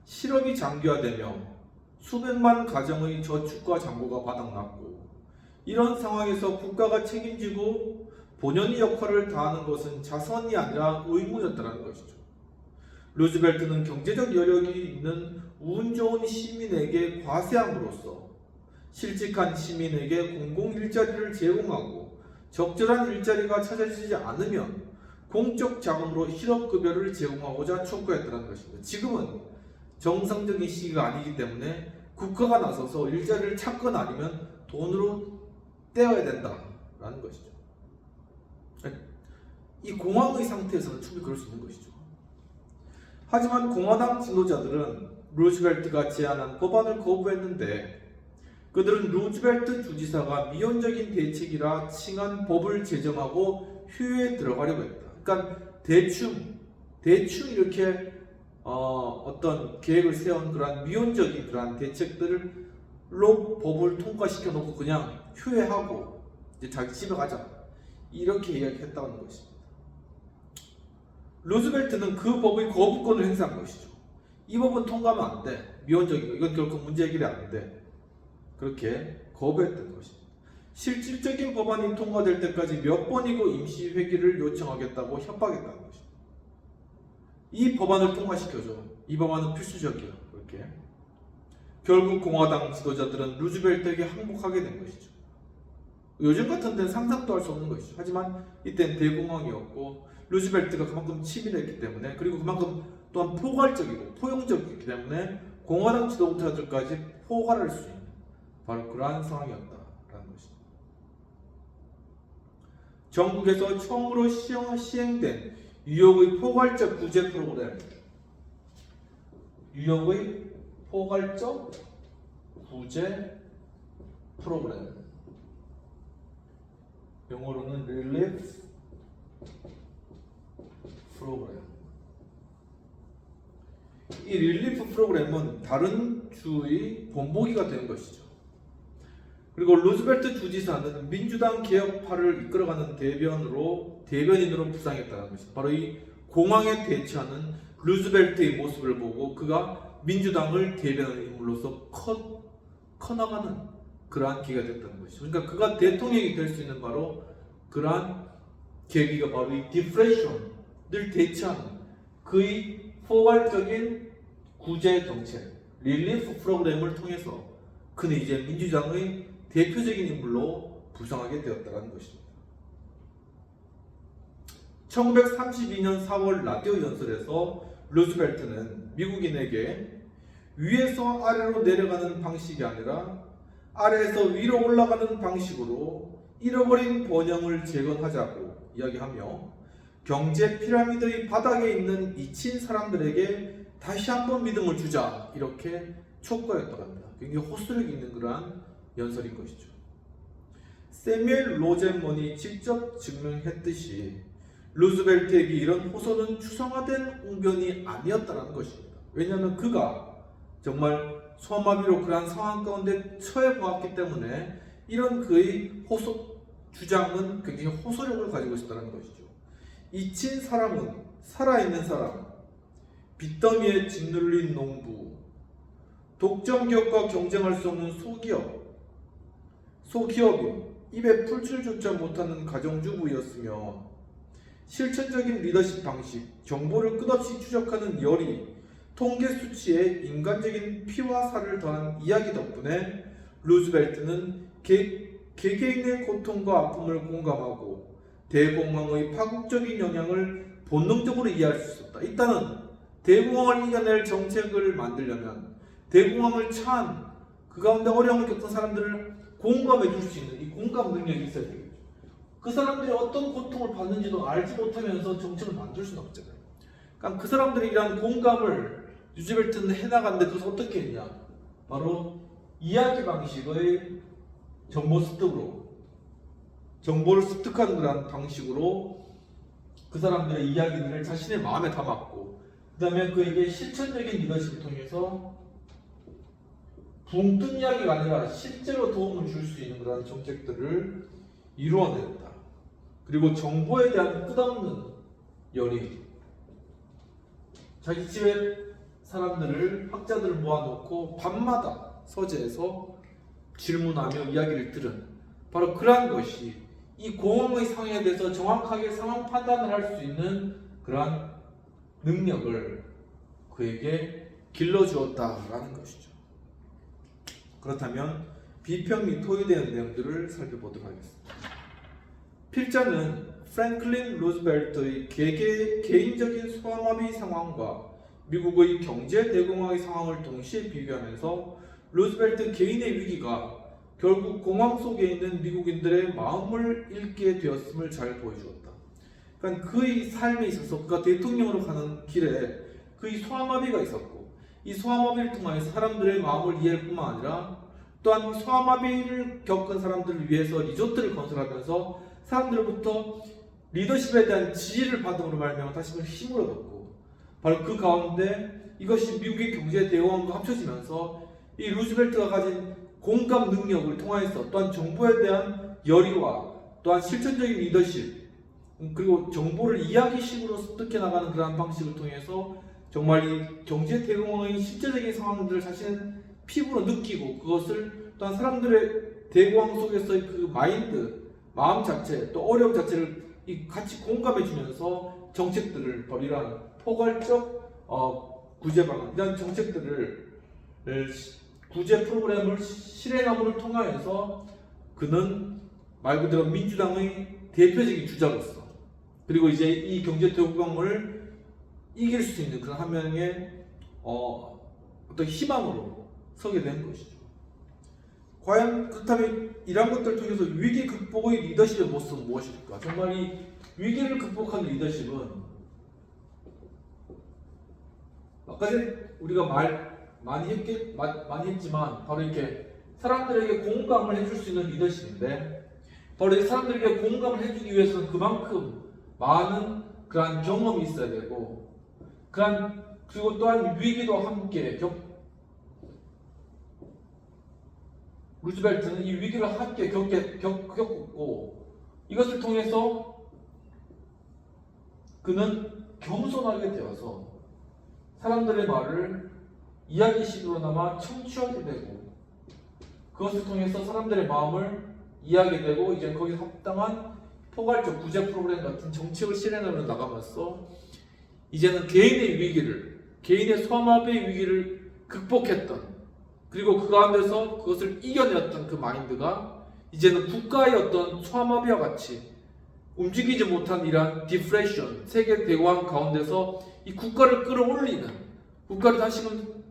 실업이 장기화되며 수백만 가정의 저축과 잔고가 바닥났고, 이런 상황에서 국가가 책임지고 본연의 역할을 다하는 것은 자선이 아니라 의무였다는 것이죠. 루즈벨트는 경제적 여력이 있는 운 좋은 시민에게 과세함으로써 실직한 시민에게 공공 일자리를 제공하고, 적절한 일자리가 찾아지지 않으면 공적 자금으로 실업급여를 제공하고자 촉구했다는 것입니다. 지금은 정상적인 시기가 아니기 때문에 국가가 나서서 일자리를 찾거나 아니면 돈으로 떼어야 된다라는 것이죠. 이 공황의 상태에서는 충분히 그럴 수 있는 것이죠. 하지만 공화당 지도자들은 루즈벨트가 제안한 법안을 거부했는데, 그들은 루즈벨트 주지사가 미온적인 대책이라 칭한 법을 제정하고 휴회에 들어가려고 했다. 그러니까 대충 이렇게 어떤 계획을 세운 그러한 미온적인 그러한 대책들로 법을 통과시켜 놓고 그냥 휴회하고 이제 자기 집에 가자, 이렇게 이야기했다는 것입니다. 루즈벨트는 그 법의 거부권을 행사한 것이죠. 이 법은 통과하면 안 돼. 미온적이고 이건 결코 문제 해결이 안 돼. 그렇게 거부했던 것입니다. 실질적인 법안이 통과될 때까지 몇 번이고 임시 회기를 요청하겠다고 협박했다는 것입니다. 이 법안을 통과시켜줘. 이 법안은 필수적이야. 그렇게. 결국 공화당 지도자들은 루즈벨트에게 항복하게 된 것이죠. 요즘 같은 데는 상상도 할 수 없는 것이죠. 하지만 이때는 대공황이었고 루즈벨트가 그만큼 치밀했기 때문에, 그리고 그만큼 또한 포괄적이고 포용적이기 때문에 공화당 지도자들까지 포괄할 수 있는 바로 그러한 상황이었다라는 것입니다. 전국에서 처음으로 시행된 뉴욕의 포괄적 구제 프로그램, 뉴욕의 포괄적 구제 프로그램, 영어로는 Relief 프로그램. 이 릴리프 프로그램은 다른 주의 본보기가 된 것이죠. 그리고 루즈벨트 주지사는 민주당 개혁파를 이끌어가는 대변인으로 부상했다는 것입니다. 바로 이 공황에 대처하는 루즈벨트의 모습을 보고 그가 민주당을 대변하는 인물로서 커나가는 그러한 기회가 됐다는 것이죠. 그러니까 그가 대통령이 될 수 있는 바로 그러한 계기가 바로 이 디프레션을 대처하는 그의 포괄적인 구제 정책, 릴리프 프로그램을 통해서 그는 이제 민주당의 대표적인 인물로 부상하게 되었다는 것입니다. 1932년 4월 라디오 연설에서 루즈벨트는 미국인에게 위에서 아래로 내려가는 방식이 아니라 아래에서 위로 올라가는 방식으로 잃어버린 번영을 재건하자고 이야기하며 경제 피라미드의 바닥에 있는 미친 사람들에게 다시 한번 믿음을 주자 이렇게 촉구했다고 합니다. 굉장히 호소력 있는 그러한 연설인 것이죠. 세뮤엘 로젠먼이 직접 증명했듯이 루즈벨트에게 이런 호소는 추상화된 웅변이 아니었다는 것입니다. 왜냐하면 그가 정말 소아마비로 그러한 상황 가운데 처해 보았기 때문에 이런 그의 주장은 굉장히 호소력을 가지고 있었다는 것이죠. 잊힌 사람은 살아있는 사람, 빚더미에 짓눌린 농부, 독점기업과 경쟁할 수 없는 소기업이 입에 풀칠조차 못하는 가정주부였으며 실천적인 리더십 방식, 정보를 끝없이 추적하는 열의, 통계 수치에 인간적인 피와 살을 더한 이야기 덕분에 루즈벨트는 개개인의 고통과 아픔을 공감하고 대공황의 파국적인 영향을 본능적으로 이해할 수 있었다. 일단은 대공황을 이겨낼 정책을 만들려면 대공황을 처한 그 가운데 어려움을 겪은 사람들을 공감해 줄 수 있는 이 공감 능력이 있어야 되겠죠. 그 사람들이 어떤 고통을 받는지도 알지 못하면서 정책을 만들 수는 없잖아요. 그러니까 그 사람들이 이런 공감을 루즈벨트는 해나갔는데 그것을 어떻게 했냐? 바로 이야기 방식의 정보 습득으로, 정보를 습득하는 그런 방식으로 그 사람들의 이야기들을 자신의 마음에 담았고, 그 다음에 그에게 실천적인 리더십을 통해서 붕 뜬 이야기가 아니라 실제로 도움을 줄 수 있는 그런 정책들을 이루어냈다. 그리고 정보에 대한 끝없는 열의, 자기 집에 사람들을, 학자들을 모아놓고 밤마다 서재에서 질문하며 이야기를 들은 바로 그러한 것이 이 공황의 상황에 대해서 정확하게 상황 판단을 할 수 있는 그러한 능력을 그에게 길러주었다라는 것이죠. 그렇다면 비평 및 토의되는 내용들을 살펴보도록 하겠습니다. 필자는 프랭클린 루즈벨트의 개인적인 소아마비 상황과 미국의 경제 대공황의 상황을 동시에 비교하면서 루즈벨트 개인의 위기가 결국 공황 속에 있는 미국인들의 마음을 읽게 되었음을 잘 보여주었다. 그러니까 그의 삶에 있어서 그가 대통령으로 가는 길에 그의 소아마비가 있었고, 이 소아마비를 통해서 사람들의 마음을 이해할 뿐만 아니라 또한 소아마비를 겪은 사람들을 위해서 리조트를 건설하면서 사람들로부터 리더십에 대한 지지를 받음으로 말미암아 다시 한번 힘을 얻었고, 바로 그 가운데 이것이 미국의 경제 대공황과 합쳐지면서 이 루즈벨트가 가진 공감 능력을 통해서 또한 정보에 대한 열의와 또한 실천적인 리더십, 그리고 정보를 이야기식으로 습득해 나가는 그러한 방식을 통해서 정말 이 경제 대공황의 실제적인 상황들을 자신은 피부로 느끼고, 그것을 또한 사람들의 대공황 속에서의 그 마인드, 마음 자체, 또 어려움 자체를 같이 공감해 주면서 정책들을, 바로 이러한 포괄적 구제 방안, 이런 정책들을, 구제 프로그램을 실행함을 통하여서 그는 말 그대로 민주당의 대표적인 주자로서, 그리고 이제 이 경제 대공황을 이길 수 있는 그런 한 명의 어떤 희망으로 서게 된 것이죠. 과연 그렇다면 이런 것들을 통해서 위기 극복의 리더십의 모습은 무엇일까? 정말 이 위기를 극복하는 리더십은 아까 전에 우리가 많이 했지만 바로 이렇게 사람들에게 공감을 해줄 수 있는 리더십인데, 바로 이 사람들에게 공감을 해주기 위해서는 그만큼 많은 그러한 경험이 있어야 되고, 그리고 또한 위기도 함께 루즈벨트는 이 위기를 함께 겪었고, 이것을 통해서 그는 겸손하게 되어서 사람들의 말을 이야기식으로나마 청취하게 되고, 그것을 통해서 사람들의 마음을 이해하게 되고, 이제 거기서 합당한 포괄적 구제 프로그램 같은 정책을 실행하며 나가면서 이제는 개인의 위기를, 개인의 소아마비의 위기를 극복했던, 그리고 그 가운데서 그것을 이겨냈던 그 마인드가 이제는 국가의 어떤 소아마비와 같이 움직이지 못한 이러한 디프레션, 세계 대공황 가운데서 이 국가를 끌어올리는, 국가를 다시금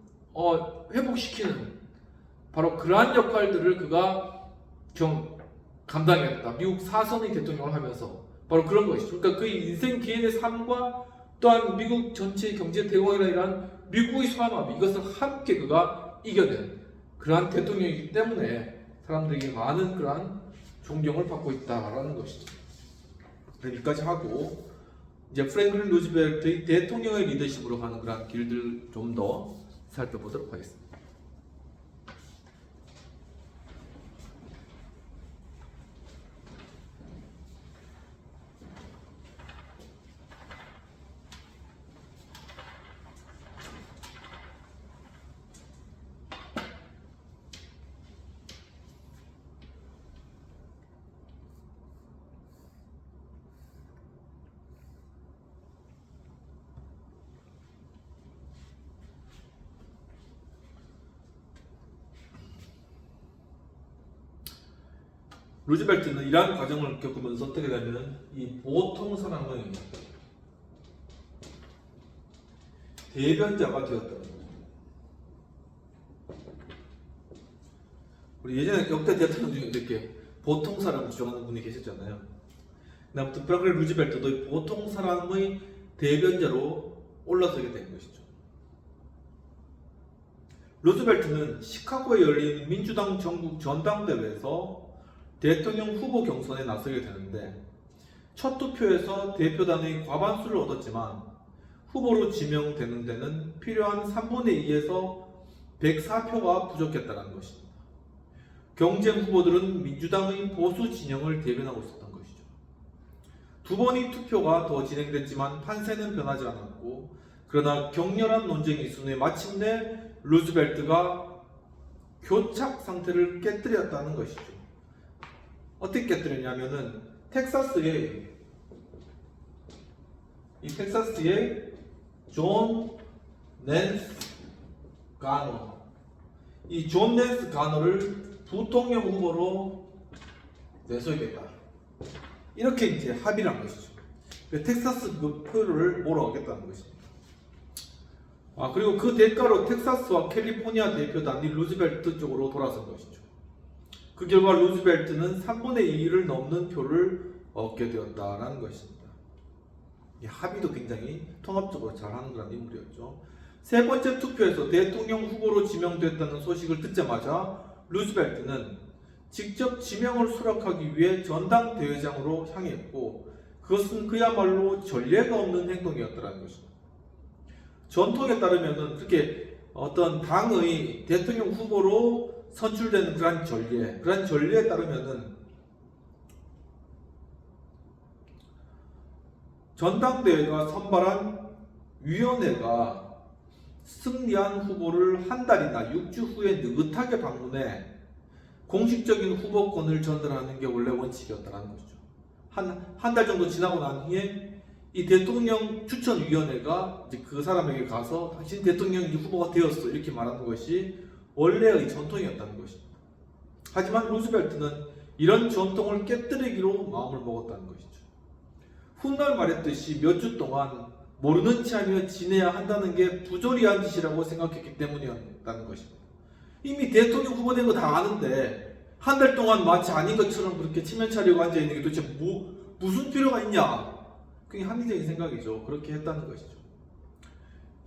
회복시키는 바로 그러한 역할들을 그가 좀 감당했다. 미국 4선의 대통령을 하면서 바로 그런 것이죠. 그러니까 그의 인생 개인의 삶과 또한 미국 전체의 경제 대공황이나 이러한 미국의 소아마비, 이것을 함께 그가 이겨낸 그러한 대통령이기 때문에 사람들에게 많은 그러한 존경을 받고 있다라는 것이죠. 여기까지 하고 이제 프랭클린 루즈벨트의 대통령의 리더십으로 가는 그러한 길들 좀 더 살펴보도록 하겠습니다. 루즈벨트는 이러한 과정을 겪으면서 어떻게 되면 이 보통 사람의 대변자가 되었다는 거죠. 우리 예전에 역대 대통령 중에 이렇게 보통 사람을 주장하는 분이 계셨잖아요. 아무튼 프랭클린 루즈벨트도 보통 사람의 대변자로 올라서게 된 것이죠. 루즈벨트는 시카고에 열린 민주당 전국 전당대회에서 대통령 후보 경선에 나서게 되는데 첫 투표에서 대표단의 과반수를 얻었지만 후보로 지명되는 데는 필요한 3분의 2에서 104표가 부족했다는 것입니다. 경쟁 후보들은 민주당의 보수 진영을 대변하고 있었던 것이죠. 두 번의 투표가 더 진행됐지만 판세는 변하지 않았고, 그러나 격렬한 논쟁이 있은 후에 마침내 루즈벨트가 교착 상태를 깨뜨렸다는 것이죠. 어떻게 깨뜨렸냐면은 텍사스의 존 낸스 가너, 이 존 낸스 가너를 부통령 후보로 내세우겠다, 이렇게 이제 합의를 한 것이죠. 텍사스 그 표를 몰아오겠다는 것입니다. 그리고 그 대가로 텍사스와 캘리포니아 대표단이 루즈벨트 쪽으로 돌아선 것이죠. 그 결과 루즈벨트는 3분의 2를 넘는 표를 얻게 되었다는 것입니다. 이 합의도 굉장히 통합적으로 잘하는 그런 인물이었죠. 세 번째 투표에서 대통령 후보로 지명됐다는 소식을 듣자마자 루즈벨트는 직접 지명을 수락하기 위해 전당대회장으로 향했고, 그것은 그야말로 전례가 없는 행동이었다는 것입니다. 전통에 따르면은 그렇게 어떤 당의 대통령 후보로 선출되는 그러한 전례에 따르면은 전당대회가 선발한 위원회가 승리한 후보를 한 달이나 6주 후에 느긋하게 방문해 공식적인 후보권을 전달하는 게 원래 원칙이었다는 것이죠. 한 달 정도 지나고 난 후에 이 대통령 추천위원회가 이제 그 사람에게 가서 당신 대통령 후보가 되었어, 이렇게 말하는 것이 원래의 전통이었다는 것입니다. 하지만 루즈벨트는 이런 전통을 깨뜨리기로 마음을 먹었다는 것이죠. 훗날 말했듯이 몇 주 동안 모르는 체 아니면 지내야 한다는 게 부조리한 짓이라고 생각했기 때문이었다는 것입니다. 이미 대통령 후보 된 거 다 아는데 한 달 동안 마치 아닌 것처럼 그렇게 체면 차리고 앉아있는 게 도대체 무슨 필요가 있냐, 그게 합리적인 생각이죠. 그렇게 했다는 것이죠.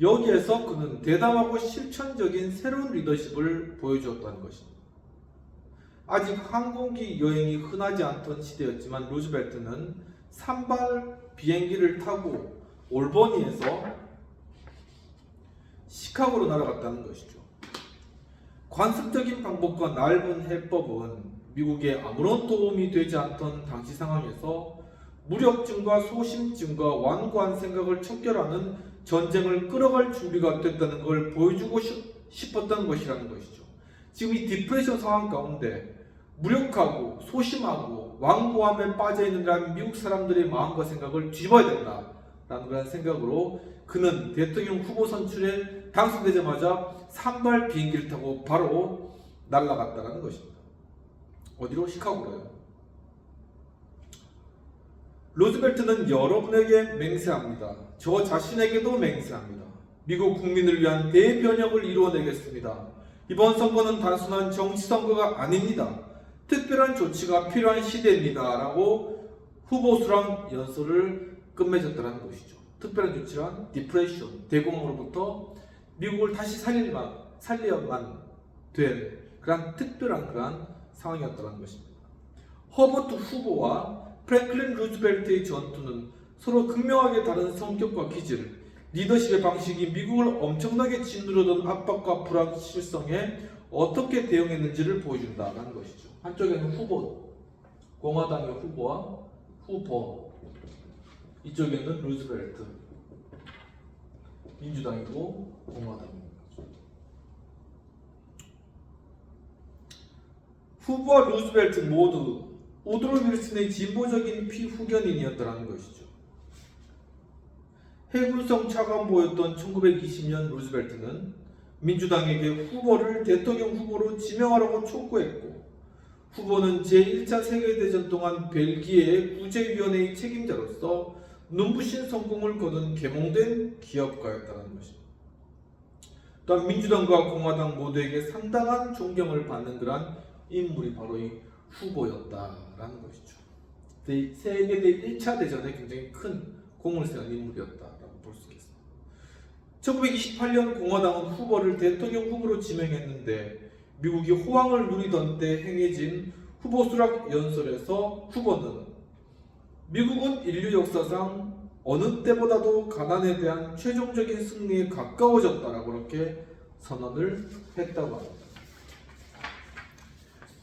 여기에서 그는 대담하고 실천적인 새로운 리더십을 보여주었다는 것입니다. 아직 항공기 여행이 흔하지 않던 시대였지만 루즈벨트는 산발 비행기를 타고 올버니에서 시카고로 날아갔다는 것이죠. 관습적인 방법과 넓은 해법은 미국에 아무런 도움이 되지 않던 당시 상황에서 무력증과 소심증과 완고한 생각을 척결하는 전쟁을 끌어갈 준비가 됐다는 걸 보여주고 싶었던 것이라는 것이죠. 지금 이 디프레션 상황 가운데 무력하고 소심하고 완고함에 빠져있는 미국 사람들의 마음과 생각을 뒤집어야 된다라는 그런 생각으로 그는 대통령 후보 선출에 당선되자마자 산발 비행기를 타고 바로 날아갔다는 것입니다. 어디로? 시카고로요. 루즈벨트는 여러분에게 맹세합니다. 저 자신에게도 맹세합니다. 미국 국민을 위한 대변혁을 이루어내겠습니다. 이번 선거는 단순한 정치 선거가 아닙니다. 특별한 조치가 필요한 시대입니다. 라고 후보 수랑 연설을 끝맺었다는 것이죠. 특별한 조치란 디프레션, 대공황으로부터 미국을 다시 살려야만 된 그러한 상황이었다는 것입니다. 허버트 후보와 프랭클린 루즈벨트의 전투는 서로 극명하게 다른 성격과 기질, 리더십의 방식이 미국을 엄청나게 짓누르던 압박과 불확실성에 어떻게 대응했는지를 보여준다는 것이죠. 한쪽에는 후보, 공화당의 후보와 후보, 이쪽에는 루즈벨트, 민주당이고 공화당입니다. 후보와 루즈벨트 모두 우드로 윌슨의 진보적인 피후견인이었다는 것이죠. 해군성 차관보였던 1920년 루즈벨트는 민주당에게 후보를 대통령 후보로 지명하라고 촉구했고, 후보는 제1차 세계대전 동안 벨기에의 구제위원회의 책임자로서 눈부신 성공을 거둔 계몽된 기업가였다는 것입니다. 또한 민주당과 공화당 모두에게 상당한 존경을 받는 그런 인물이 바로 이 후보였다라는 것이죠. 세계대 1차 대전에 굉장히 큰 공을 세운 인물이었다라고 볼 수 있습니다. 1928년 공화당은 후보를 대통령 후보로 지명했는데 미국이 호황을 누리던 때 행해진 후보 수락 연설에서 후보는 미국은 인류 역사상 어느 때보다도 가난에 대한 최종적인 승리에 가까워졌다라고 그렇게 선언을 했다고 합니다.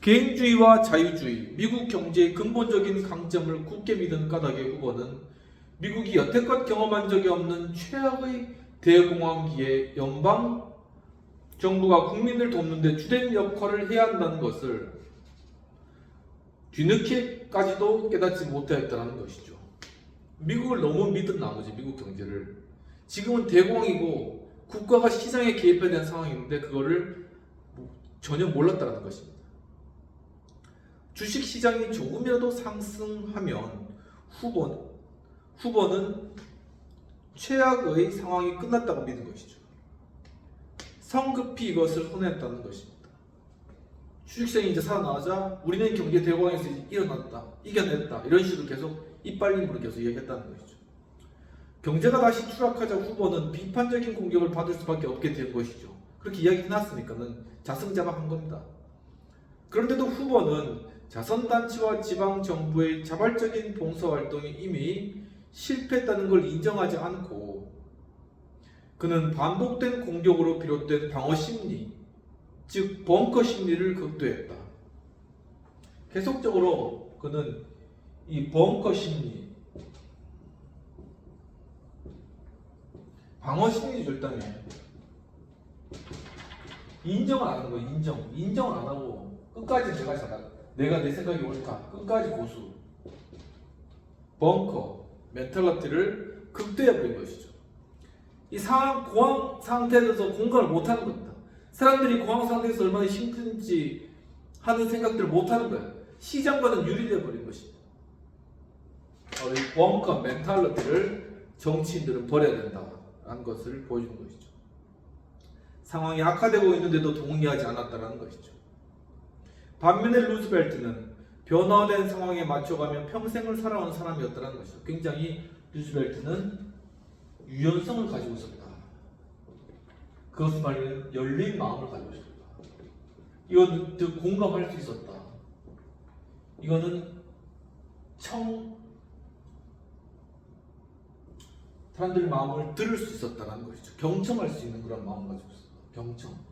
개인주의와 자유주의, 미국 경제의 근본적인 강점을 굳게 믿은 까닭의 후보는 미국이 여태껏 경험한 적이 없는 최악의 대공황기에 연방 정부가 국민을 돕는 데 주된 역할을 해야 한다는 것을 뒤늦게까지도 깨닫지 못하였다는 것이죠. 미국을 너무 믿은 나머지 미국 경제를 지금은 대공황이고 국가가 시장에 개입해야 되는 상황인데 그거를 전혀 몰랐다는 것입니다. 주식시장이 조금이라도 상승하면 후보는 최악의 상황이 끝났다고 믿은 것이죠. 성급히 이것을 혼냈다는 것입니다. 주식시장이 이제 살아나자 우리는 경제 대공황에서 일어났다, 이겨냈다, 이런 식으로 계속 이빨림으로 계속 얘기했다는 것이죠. 경제가 다시 추락하자 후보는 비판적인 공격을 받을 수밖에 없게 된 것이죠. 그렇게 이야기해놨으니까는 자승자박한 겁니다. 그런데도 후보는 자선단체와 지방정부의 자발적인 봉사활동이 이미 실패했다는 걸 인정하지 않고 그는 반복된 공격으로 비롯된 방어심리, 즉 벙커 심리를 극도했다. 계속적으로 그는 이 벙커 심리, 방어심리 절단에 인정을 안 하는 거예요. 인정을 안 하고 끝까지 내가 내 생각이 옳다, 끝까지 고수, 벙커 멘탈리티를 극대화해버린 것이죠. 이 공황 상태에서 공감을 못하는 겁니다. 사람들이 공황 상태에서 얼마나 힘든지 하는 생각들을 못하는 거예요. 시장과는 유리되어버린 것입니다. 이 벙커 멘탈리티를 정치인들은 버려야 된다는 것을 보여주는 것이죠. 상황이 악화되고 있는데도 동의하지 않았다는 것이죠. 반면에 루즈벨트는 변화된 상황에 맞춰가며 평생을 살아온 사람이었다는 것이죠. 굉장히 루즈벨트는 유연성을 가지고 있었다. 그것은 말하는 열린 마음을 가지고 있었다. 이건 더 공감할 수 있었다. 이거는 사람들의 마음을 들을 수 있었다는 것이죠. 경청할 수 있는 그런 마음을 가지고 있었다. 경청.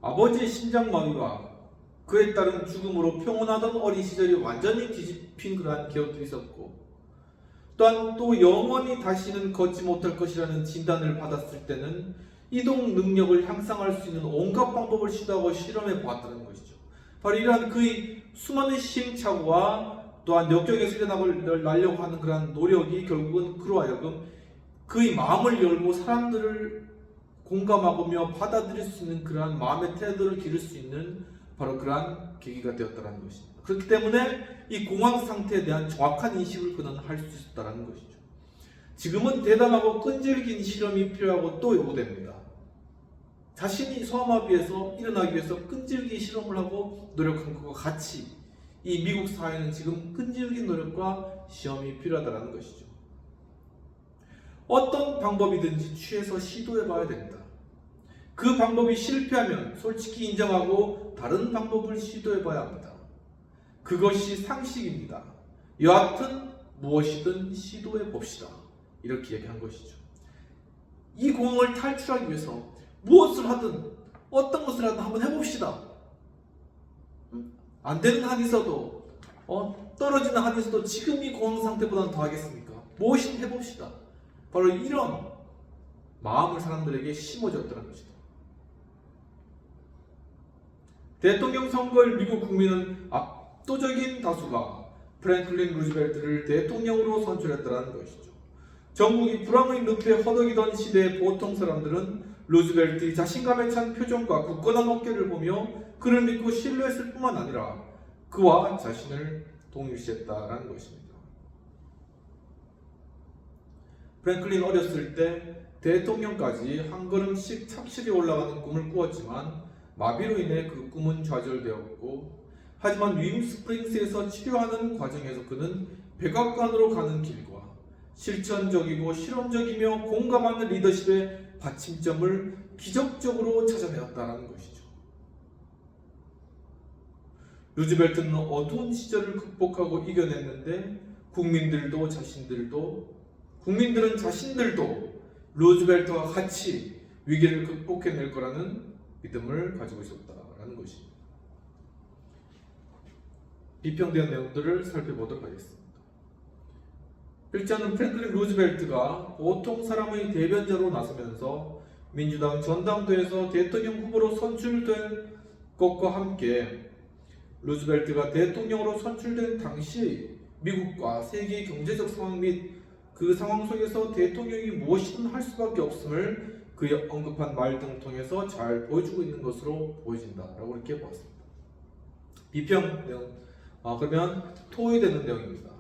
아버지의 심장마비와 그에 따른 죽음으로 평온하던 어린 시절이 완전히 뒤집힌 그러한 기억도 있었고, 또한 또 영원히 다시는 걷지 못할 것이라는 진단을 받았을 때는 이동 능력을 향상할 수 있는 온갖 방법을 시도하고 실험해 보았다는 것이죠. 바로 이러한 그의 수많은 시행착오와 또한 역경에서 일어나려고 하는 그러한 노력이 결국은 그로 하여금 그의 마음을 열고 사람들을 공감하며 받아들일 수 있는 그러한 마음의 태도를 기를 수 있는 바로 그러한 계기가 되었다는 것입니다. 그렇기 때문에 이 공황 상태에 대한 정확한 인식을 그는 할 수 있었다는 것이죠. 지금은 대담하고 끈질긴 실험이 필요하고 또 요구됩니다. 자신이 소아마비에서 일어나기 위해서 끈질긴 실험을 하고 노력한 것과 같이 이 미국 사회는 지금 끈질긴 노력과 시험이 필요하다는 것이죠. 어떤 방법이든지 취해서 시도해 봐야 됩니다. 그 방법이 실패하면 솔직히 인정하고 다른 방법을 시도해 봐야 합니다. 그것이 상식입니다. 여하튼 무엇이든 시도해 봅시다. 이렇게 얘기한 것이죠. 이 공황을 탈출하기 위해서 무엇을 하든 어떤 것을 하든 한번 해봅시다. 안 되는 한이 있어도 떨어지는 한이 있어도 지금 이 공황 상태보다는 더 하겠습니까? 무엇이든 해봅시다. 바로 이런 마음을 사람들에게 심어줬다는 것이다. 대통령 선거일 미국 국민은 압도적인 다수가 프랭클린 루즈벨트를 대통령으로 선출했다는 것이죠. 전국이 불황의 늪에 허덕이던 시대의 보통 사람들은 루즈벨트의 자신감에 찬 표정과 굳건한 어깨를 보며 그를 믿고 신뢰했을 뿐만 아니라 그와 자신을 동일시했다는 것입니다. 프랭클린 어렸을 때 대통령까지 한 걸음씩 착실히 올라가는 꿈을 꾸었지만 마비로 인해 그 꿈은 좌절되었고, 하지만 윈스프링스에서 치료하는 과정에서 그는 백악관으로 가는 길과 실천적이고 실험적이며 공감하는 리더십의 받침점을 기적적으로 찾아내었다는 것이죠. 루즈벨트는 어두운 시절을 극복하고 이겨냈는데 국민들은 자신들도 루즈벨트와 같이 위기를 극복해낼 거라는 믿음을 가지고 있었다라는 것입니다. 비평된 내용들을 살펴보도록 하겠습니다. 일자는 프랭클린 루즈벨트가 보통 사람의 대변자로 나서면서 민주당 전당대회에서 대통령 후보로 선출된 것과 함께 루즈벨트가 대통령으로 선출된 당시 미국과 세계의 경제적 상황 및 그 상황 속에서 대통령이 무엇이든 할 수밖에 없음을 그의 언급한 말 등 통해서 잘 보여주고 있는 것으로 보여진다라고 이렇게 보았습니다. 비평 내용, 그러면 토의되는 내용입니다.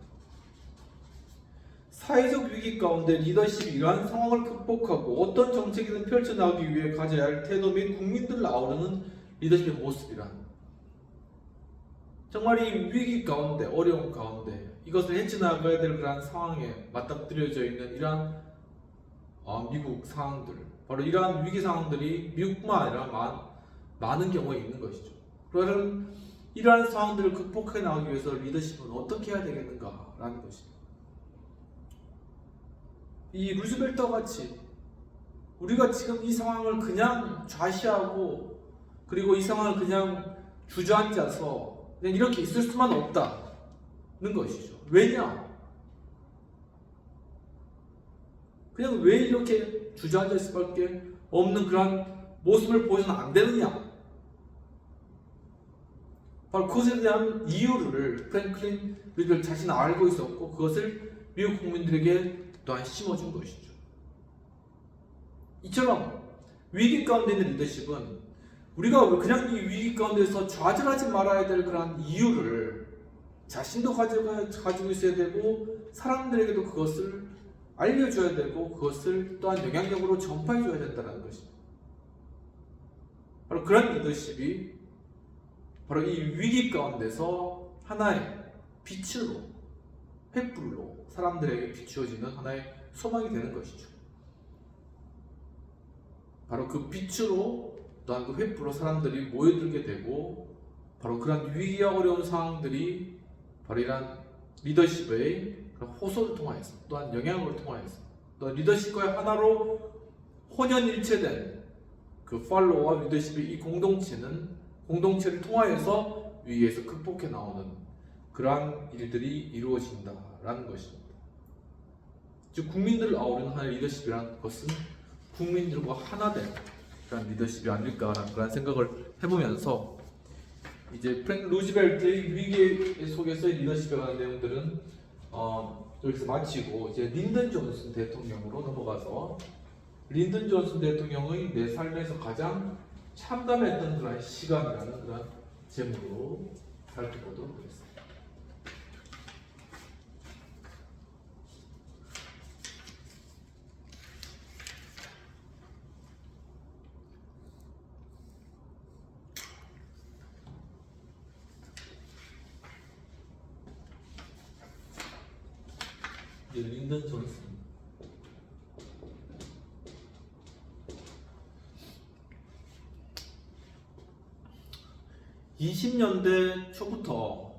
사회적 위기 가운데 리더십이 이러한 상황을 극복하고 어떤 정책이든 펼쳐나가기 위해 가져야 할 태도 및 국민들을 아우르는 리더십의 모습이란, 정말 이 위기 가운데, 어려움 가운데 이것을 헤쳐나가야 될 그러한 상황에 맞닥뜨려져 있는 이러한 미국 상황들, 바로 이러한 위기 상황들이 미국뿐만 아니라 많은 경우에 있는 것이죠. 그러면 이러한 상황들을 극복해 나가기 위해서 리더십은 어떻게 해야 되겠는가라는 것입니다. 이 루즈벨트와 같이 우리가 지금 이 상황을 그냥 좌시하고 그리고 이 상황을 그냥 주저앉아서 그냥 이렇게 있을 수만 없다는 것이죠. 왜냐? 그냥 왜 이렇게 주저앉아 있을 수밖에 없는 그러한 모습을 보여서는 안 되느냐? 바로 그것에 대한 이유를 프랭클린 루즈벨트 자신은 알고 있었고 그것을 미국 국민들에게 또한 심어준 것이죠. 이처럼 위기 가운데 있는 리더십은 우리가 그냥 이 위기 가운데서 좌절하지 말아야 될 그런 이유를 자신도 가지고 있어야 되고 사람들에게도 그것을 알려줘야 되고 그것을 또한 영향력으로 전파해줘야 된다는 것입니다. 바로 그런 리더십이 바로 이 위기 가운데서 하나의 빛으로, 횃불로 사람들에게 비추어지는 하나의 소망이 되는 것이죠. 바로 그 빛으로 또한 그 횃불로 사람들이 모여들게 되고 바로 그런 위기와 어려운 상황들이 바로 이러한 리더십의 호소를 통하여서 또한 영향을 통하여서 또 리더십과의 하나로 혼연일체된 그 팔로워와 리더십의 이 공동체를 통하여서 위기에서 극복해 나오는 그러한 일들이 이루어진다라는 것입니다. 즉 국민들을 아우르는 하나의 리더십이라는 것은 국민들과 하나 된 그런 리더십이 아닐까라는 그런 생각을 해보면서 이제 프랭클린 루즈벨트의 위기 속에서의 리더십에 관한 내용들은 여기서 마치고 이제 린든 존슨 대통령으로 넘어가서 린든 존슨 대통령의 내 삶에서 가장 참담했던 그런 시간이라는 그런 제목으로 살펴보도록 하겠습니다. 린든 존슨 20년대 초부터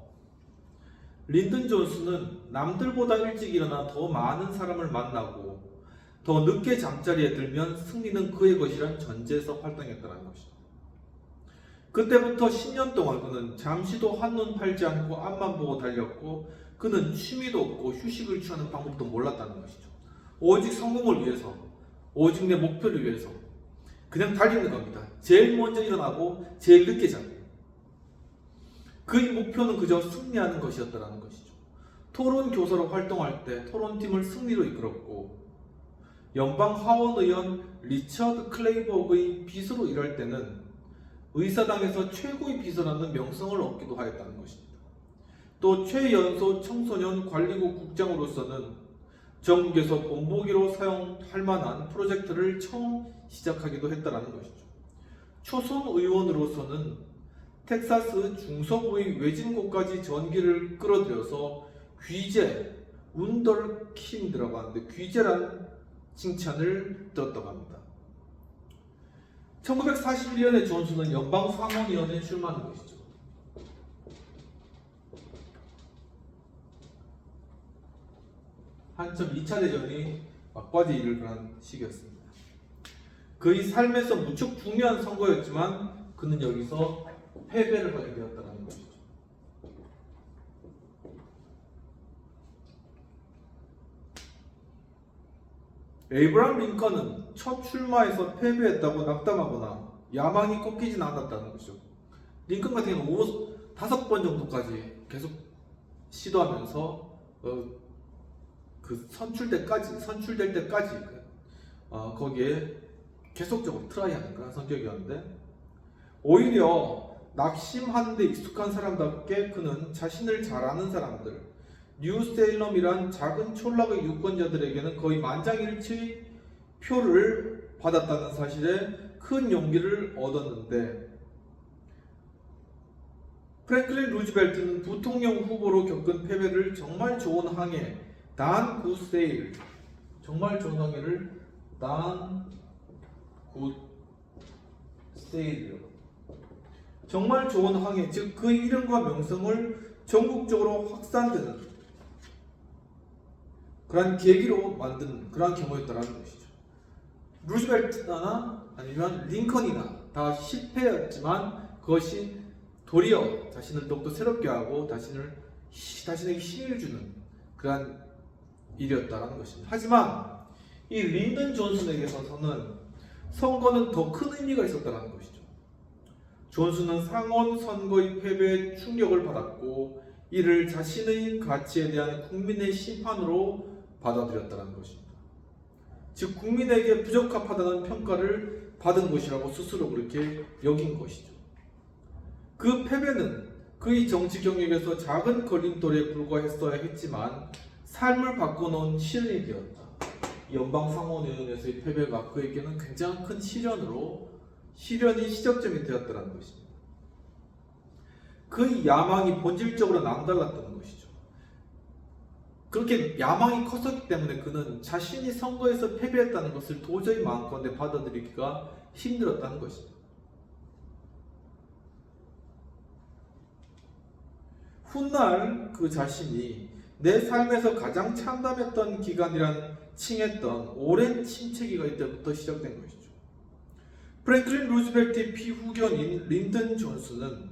린든 존슨은 남들보다 일찍 일어나 더 많은 사람을 만나고 더 늦게 잠자리에 들면 승리는 그의 것이란 전제에서 활동했다는 것입니다. 그때부터 10년 동안 그는 잠시도 한눈 팔지 않고 앞만 보고 달렸고 그는 취미도 없고 휴식을 취하는 방법도 몰랐다는 것이죠. 오직 성공을 위해서, 오직 내 목표를 위해서 그냥 달리는 겁니다. 제일 먼저 일어나고 제일 늦게 자고 그의 목표는 그저 승리하는 것이었다는 것이죠. 토론 교사로 활동할 때 토론팀을 승리로 이끌었고 연방 하원 의원 리처드 클레이버그의 비서로 일할 때는 의사당에서 최고의 비서라는 명성을 얻기도 하였다는 것입니다. 또 최연소 청소년 관리국 국장으로서는 전국에서 본보기로 사용할 만한 프로젝트를 처음 시작하기도 했다는 것이죠. 초선 의원으로서는 텍사스 중서부의 외진곳까지 전기를 끌어들여서 귀재, 운덜킨드라고 하는데 귀재란 칭찬을 들었다고 합니다. 1941년에 존슨은 연방 상원의원에 출마하는 것이죠. 한참 2차 대전이 막바지 이르는 시기였습니다. 그의 삶에서 무척 중요한 선거였지만 그는 여기서 패배를 하게 되었다는 것이죠. 에이브람 링컨은 첫 출마에서 패배했다고 낙담하거나 야망이 꺾이진 않았다는 것이죠. 링컨 같은 경우는 5번 정도까지 계속 시도하면서 그 선출될 때까지 거기에 계속적으로 트라이하는 그런 성격이었는데 오히려 낙심하는 데 익숙한 사람답게 그는 자신을 잘 아는 사람들, 뉴세일럼이란 작은 촌락의 유권자들에게는 거의 만장일치 표를 받았다는 사실에 큰 용기를 얻었는데 프랭클린 루즈벨트는 부통령 후보로 겪은 패배를 정말 좋은 항해, 단 굿세일, 정말 좋은 항해를 단 굿세일이요. 정말 좋은 항해, 즉 그 이름과 명성을 전국적으로 확산되는 그런 계기로 만든 그런 경우였다는 것이죠. 루즈벨트나 아니면 링컨이나 다 실패였지만 그것이 도리어 자신을 더욱더 새롭게 하고 자신에게 힘을 주는 그런 일이었다는 것입니다. 하지만 이 린든 존슨에게 있어서는 선거는 더 큰 의미가 있었다는 것이죠. 존슨은 상원 선거의 패배에 충격을 받았고 이를 자신의 가치에 대한 국민의 심판으로 받아들였다는 것입니다. 즉 국민에게 부적합하다는 평가를 받은 것이라고 스스로 그렇게 여긴 것이죠. 그 패배는 그의 정치 경력에서 작은 걸림돌에 불과했어야 했지만 삶을 바꿔놓은 시련이 되었다. 연방 상원의원에서의 패배가 그에게는 굉장히 큰 시련이 시작점이 되었다는 것입니다. 그의 야망이 본질적으로 남달랐다는 것이죠. 그렇게 야망이 컸었기 때문에 그는 자신이 선거에서 패배했다는 것을 도저히 마음가운데 받아들이기가 힘들었다는 것입니다. 훗날 그 자신이 내 삶에서 가장 참담했던 기간이란 칭했던 오랜 침체기가 이때부터 시작된 것이죠. 프랭클린 루즈벨트의 피후견인 린든 존슨은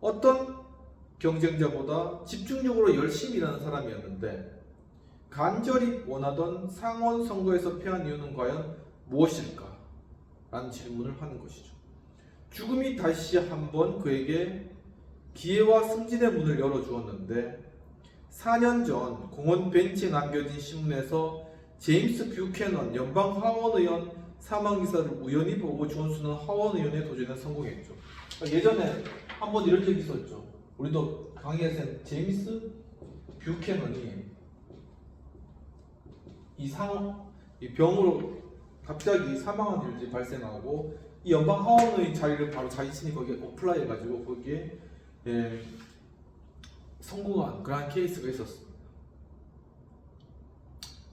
어떤 경쟁자보다 집중력으로 열심히 일하는 사람이었는데 간절히 원하던 상원 선거에서 패한 이유는 과연 무엇일까? 라는 질문을 하는 것이죠. 죽음이 다시 한번 그에게 기회와 승진의 문을 열어주었는데 4년 전 공원 벤치에 남겨진 신문에서 제임스 뷰캐넌 연방 하원 의원 사망 기사를 우연히 보고 존슨은 하원 의원에 도전에 성공했죠. 예전에 한번 이런 적이 있었죠. 우리도 강의에서 제임스 뷰캐넌이 이 병으로 갑자기 사망한 일이 발생하고 이 연방 하원의 자리를 바로 자신이 거기에 어플라이 해가지고 거기에 성공한 그런 케이스가 있었습니다.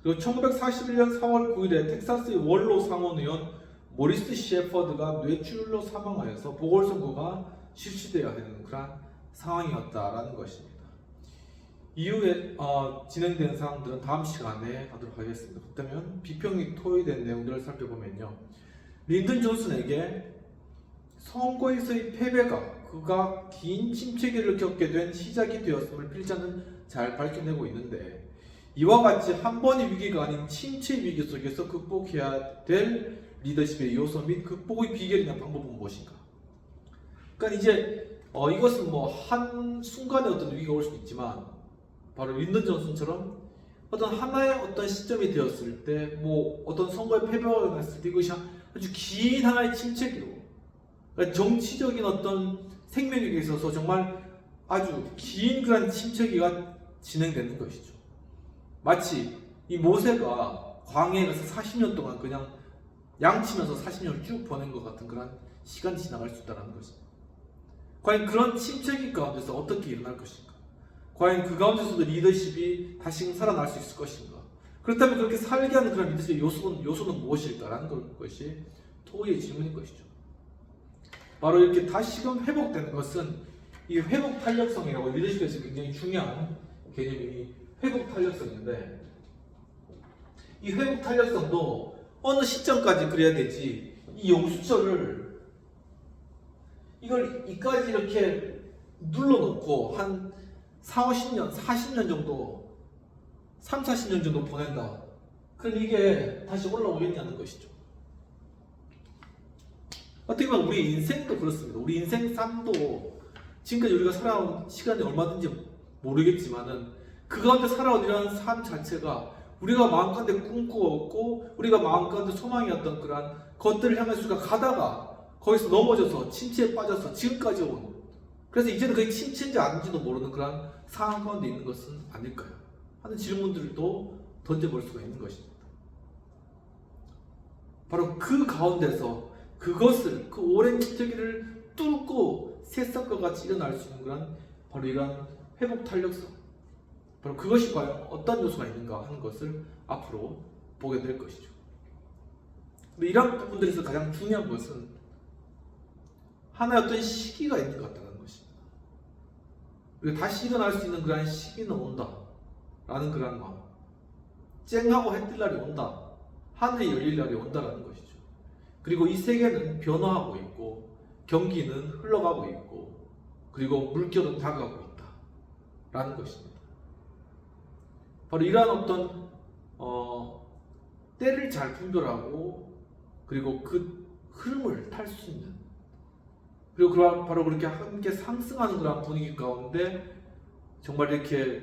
그리고 1941년 4월 9일에 텍사스의 원로 상원의원 모리스 셰퍼드가 뇌출혈로 사망하여서 보궐선거가 실시되어야 되는 그런 상황이었다라는 것입니다. 이후에 진행된 사항들은 다음 시간에 하도록 하겠습니다. 그렇다면 비평이 토의된 내용들을 살펴보면요. 린든 존슨에게 선거에서의 패배가 그가 긴 침체기를 겪게 된 시작이 되었음을 필자는 잘 밝혀내고 있는데, 이와 같이 한 번의 위기가 아닌 침체 위기 속에서 극복해야 될 리더십의 요소 및 극복의 비결이나 방법은 무엇인가? 그러니까 이제 이것은 뭐 한 순간에 어떤 위기가 올 수도 있지만, 바로 린든 존슨처럼 어떤 하나의 어떤 시점이 되었을 때, 뭐 어떤 선거에 패배가 났을 때 이것이 아주 긴 하나의 침체기로, 그러니까 정치적인 어떤 생명력에 있어서 정말 아주 긴 그런 침체기가 진행되는 것이죠. 마치 이 모세가 광야에 가서 40년 동안 그냥 양치면서 40년을 쭉 보낸 것 같은 그런 시간이 지나갈 수 있다는 것입니다. 과연 그런 침체기 가운데서 어떻게 일어날 것인가? 과연 그 가운데서도 리더십이 다시금 살아날 수 있을 것인가? 그렇다면 그렇게 살게 하는 그런 리더십의 요소는 무엇일까라는 것이 토의의 질문인 것이죠. 바로 이렇게 다시금 회복되는 것은 이 회복 탄력성이라고, 리더십에서 굉장히 중요한 개념이 회복 탄력성인데, 이 회복 탄력성도 어느 시점까지 그래야 되지, 이 용수철을 이걸 이까지 이렇게 눌러놓고 한 40년 정도 40년 정도 보낸다. 그럼 이게 다시 올라오겠냐는 것이죠. 어떻게 보면 우리 인생도 그렇습니다. 우리 인생 삶도 지금까지 우리가 살아온 시간이 얼마든지 모르겠지만은 그 가운데 살아온 이런 삶 자체가 우리가 마음가운데 꿈꾸었고 우리가 마음가운데 소망이었던 그런 것들을 향해서 우리가 가다가 거기서 넘어져서 침체에 빠져서 지금까지 온, 그래서 이제는 그게 침체인지 아닌지도 모르는 그런 상황 가운데 있는 것은 아닐까요? 하는 질문들도 던져볼 수가 있는 것입니다. 바로 그 가운데서 그것을, 그 오랜 침체기를 뚫고 새싹과 같이 일어날 수 있는 그런 바로 이런 회복 탄력성, 바로 그것이 과연 어떤 요소가 있는가 하는 것을 앞으로 보게 될 것이죠. 근데 이런 부분들에서 가장 중요한 것은 하나의 어떤 시기가 있는 것 같다는 것입니다. 그리고 다시 일어날 수 있는 그런 시기는 온다 라는 그런 마음, 쨍하고 해뜰 날이 온다, 하늘이 열릴 날이 온다라는 것이죠. 그리고 이 세계는 변화하고 있고 경기는 흘러가고 있고 그리고 물결은 다가가고 있다 라는 것입니다. 바로 이러한 어떤 때를 잘 분별하고 그리고 그 흐름을 탈 수 있는, 그리고 바로 그렇게 함께 상승하는 그런 분위기 가운데 정말 이렇게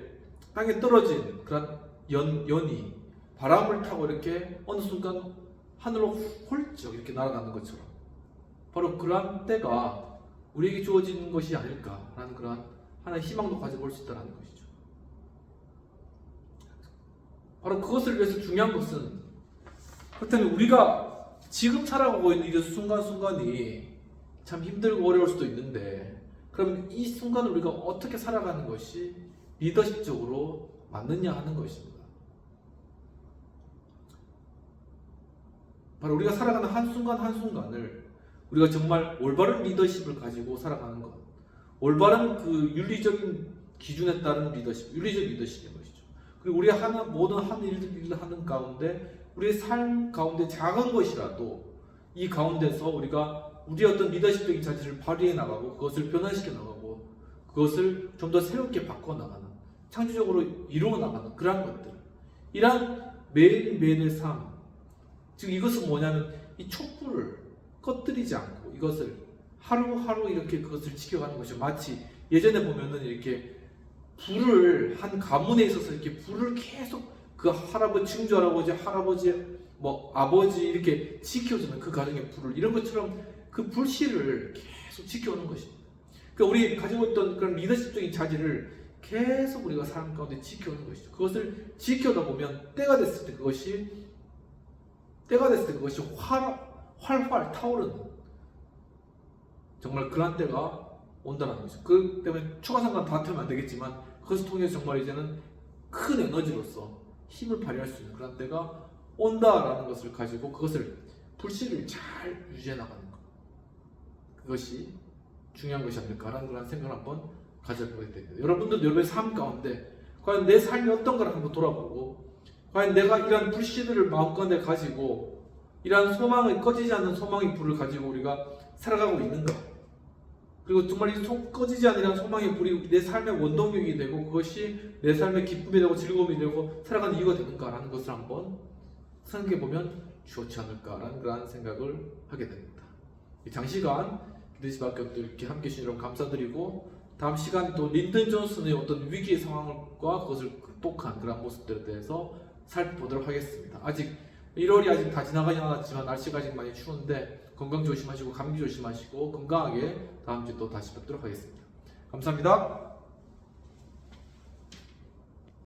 땅에 떨어진 그런 연이 바람을 타고 이렇게 어느 순간 하늘로 홀쩍 이렇게 날아가는 것처럼 바로 그러한 때가 우리에게 주어지는 것이 아닐까라는 그런 하나의 희망도 가져볼 수 있다는 것이죠. 바로 그것을 위해서 중요한 것은, 그렇다면 우리가 지금 살아가고 있는 이 순간순간이 참 힘들고 어려울 수도 있는데, 그럼 이 순간을 우리가 어떻게 살아가는 것이 리더십적으로 맞느냐 하는 것입니다. 바로 우리가 살아가는 한순간 한순간을 우리가 정말 올바른 리더십을 가지고 살아가는 것, 올바른 그 윤리적인 기준에 따른 리더십, 윤리적 리더십인 것이죠. 그리고 우리가 모든 하는 일을 하는 가운데 우리의 삶 가운데 작은 것이라도 이 가운데서 우리가 우리의 어떤 리더십적인 자질을 발휘해 나가고 그것을 변화시켜 나가고 그것을 좀 더 새롭게 바꿔 나가는, 창조적으로 이루어 나가는 그러한 것들, 이러한 매일매일의 삶, 즉 이것은 뭐냐면 이 촛불을 꺼뜨리지 않고 이것을 하루하루 이렇게 그것을 지켜가는 것이, 마치 예전에 보면은 이렇게 불을 한 가문에 있어서 이렇게 불을 계속 그 할아버지, 증조 할아버지, 뭐 아버지 이렇게 지켜주는 그 가정의 불을 이런 것처럼 그 불씨를 계속 지켜오는 것입니다. 그러니까 우리 가지고 있던 그런 리더십적인 자질을 계속 우리가 삶 가운데 지켜오는 것이죠. 그것을 지켜다 보면 때가 됐을 때 그것이 활활 타오르는 정말 그런 때가 온다는 것이죠. 그 때문에 추가상관 다 틀면 안 되겠지만 그것을 통해서 정말 이제는 큰 에너지로서 힘을 발휘할 수 있는 그런 때가 온다라는 것을 가지고 그것을 불씨를 잘 유지해 나가는 것, 그것이 중요한 것이 아닐까라는 그런 생각을 한번 가져보게 됩니다. 여러분들도 여러분의 삶 가운데 과연 내 삶이 어떤가를 한번 돌아보고 과연 내가 이러한 불씨들을 마음 가운데 가지고 이러한 소망을 꺼지지 않는 소망의 불을 가지고 우리가 살아가고 있는가, 그리고 정말 이 꺼지지 않는 소망의 불이 내 삶의 원동력이 되고 그것이 내 삶의 기쁨이 되고 즐거움이 되고 살아가는 이유가 되는가라는 것을 한번 생각해 보면 좋지 않을까라는 그런 생각을 하게 됩니다. 장시간 기도시 학교도 이렇게 함께 해주신 여러분 감사드리고, 다음 시간 또 린든 존슨의 어떤 위기의 상황과 그것을 극복한 그런 모습들에 대해서 살펴보도록 하겠습니다. 아직 1월이 아직 다 지나가지 않았지만 날씨가 아직 많이 추운데 건강 조심하시고 감기 조심하시고 건강하게 다음 주에 또 다시 뵙도록 하겠습니다. 감사합니다.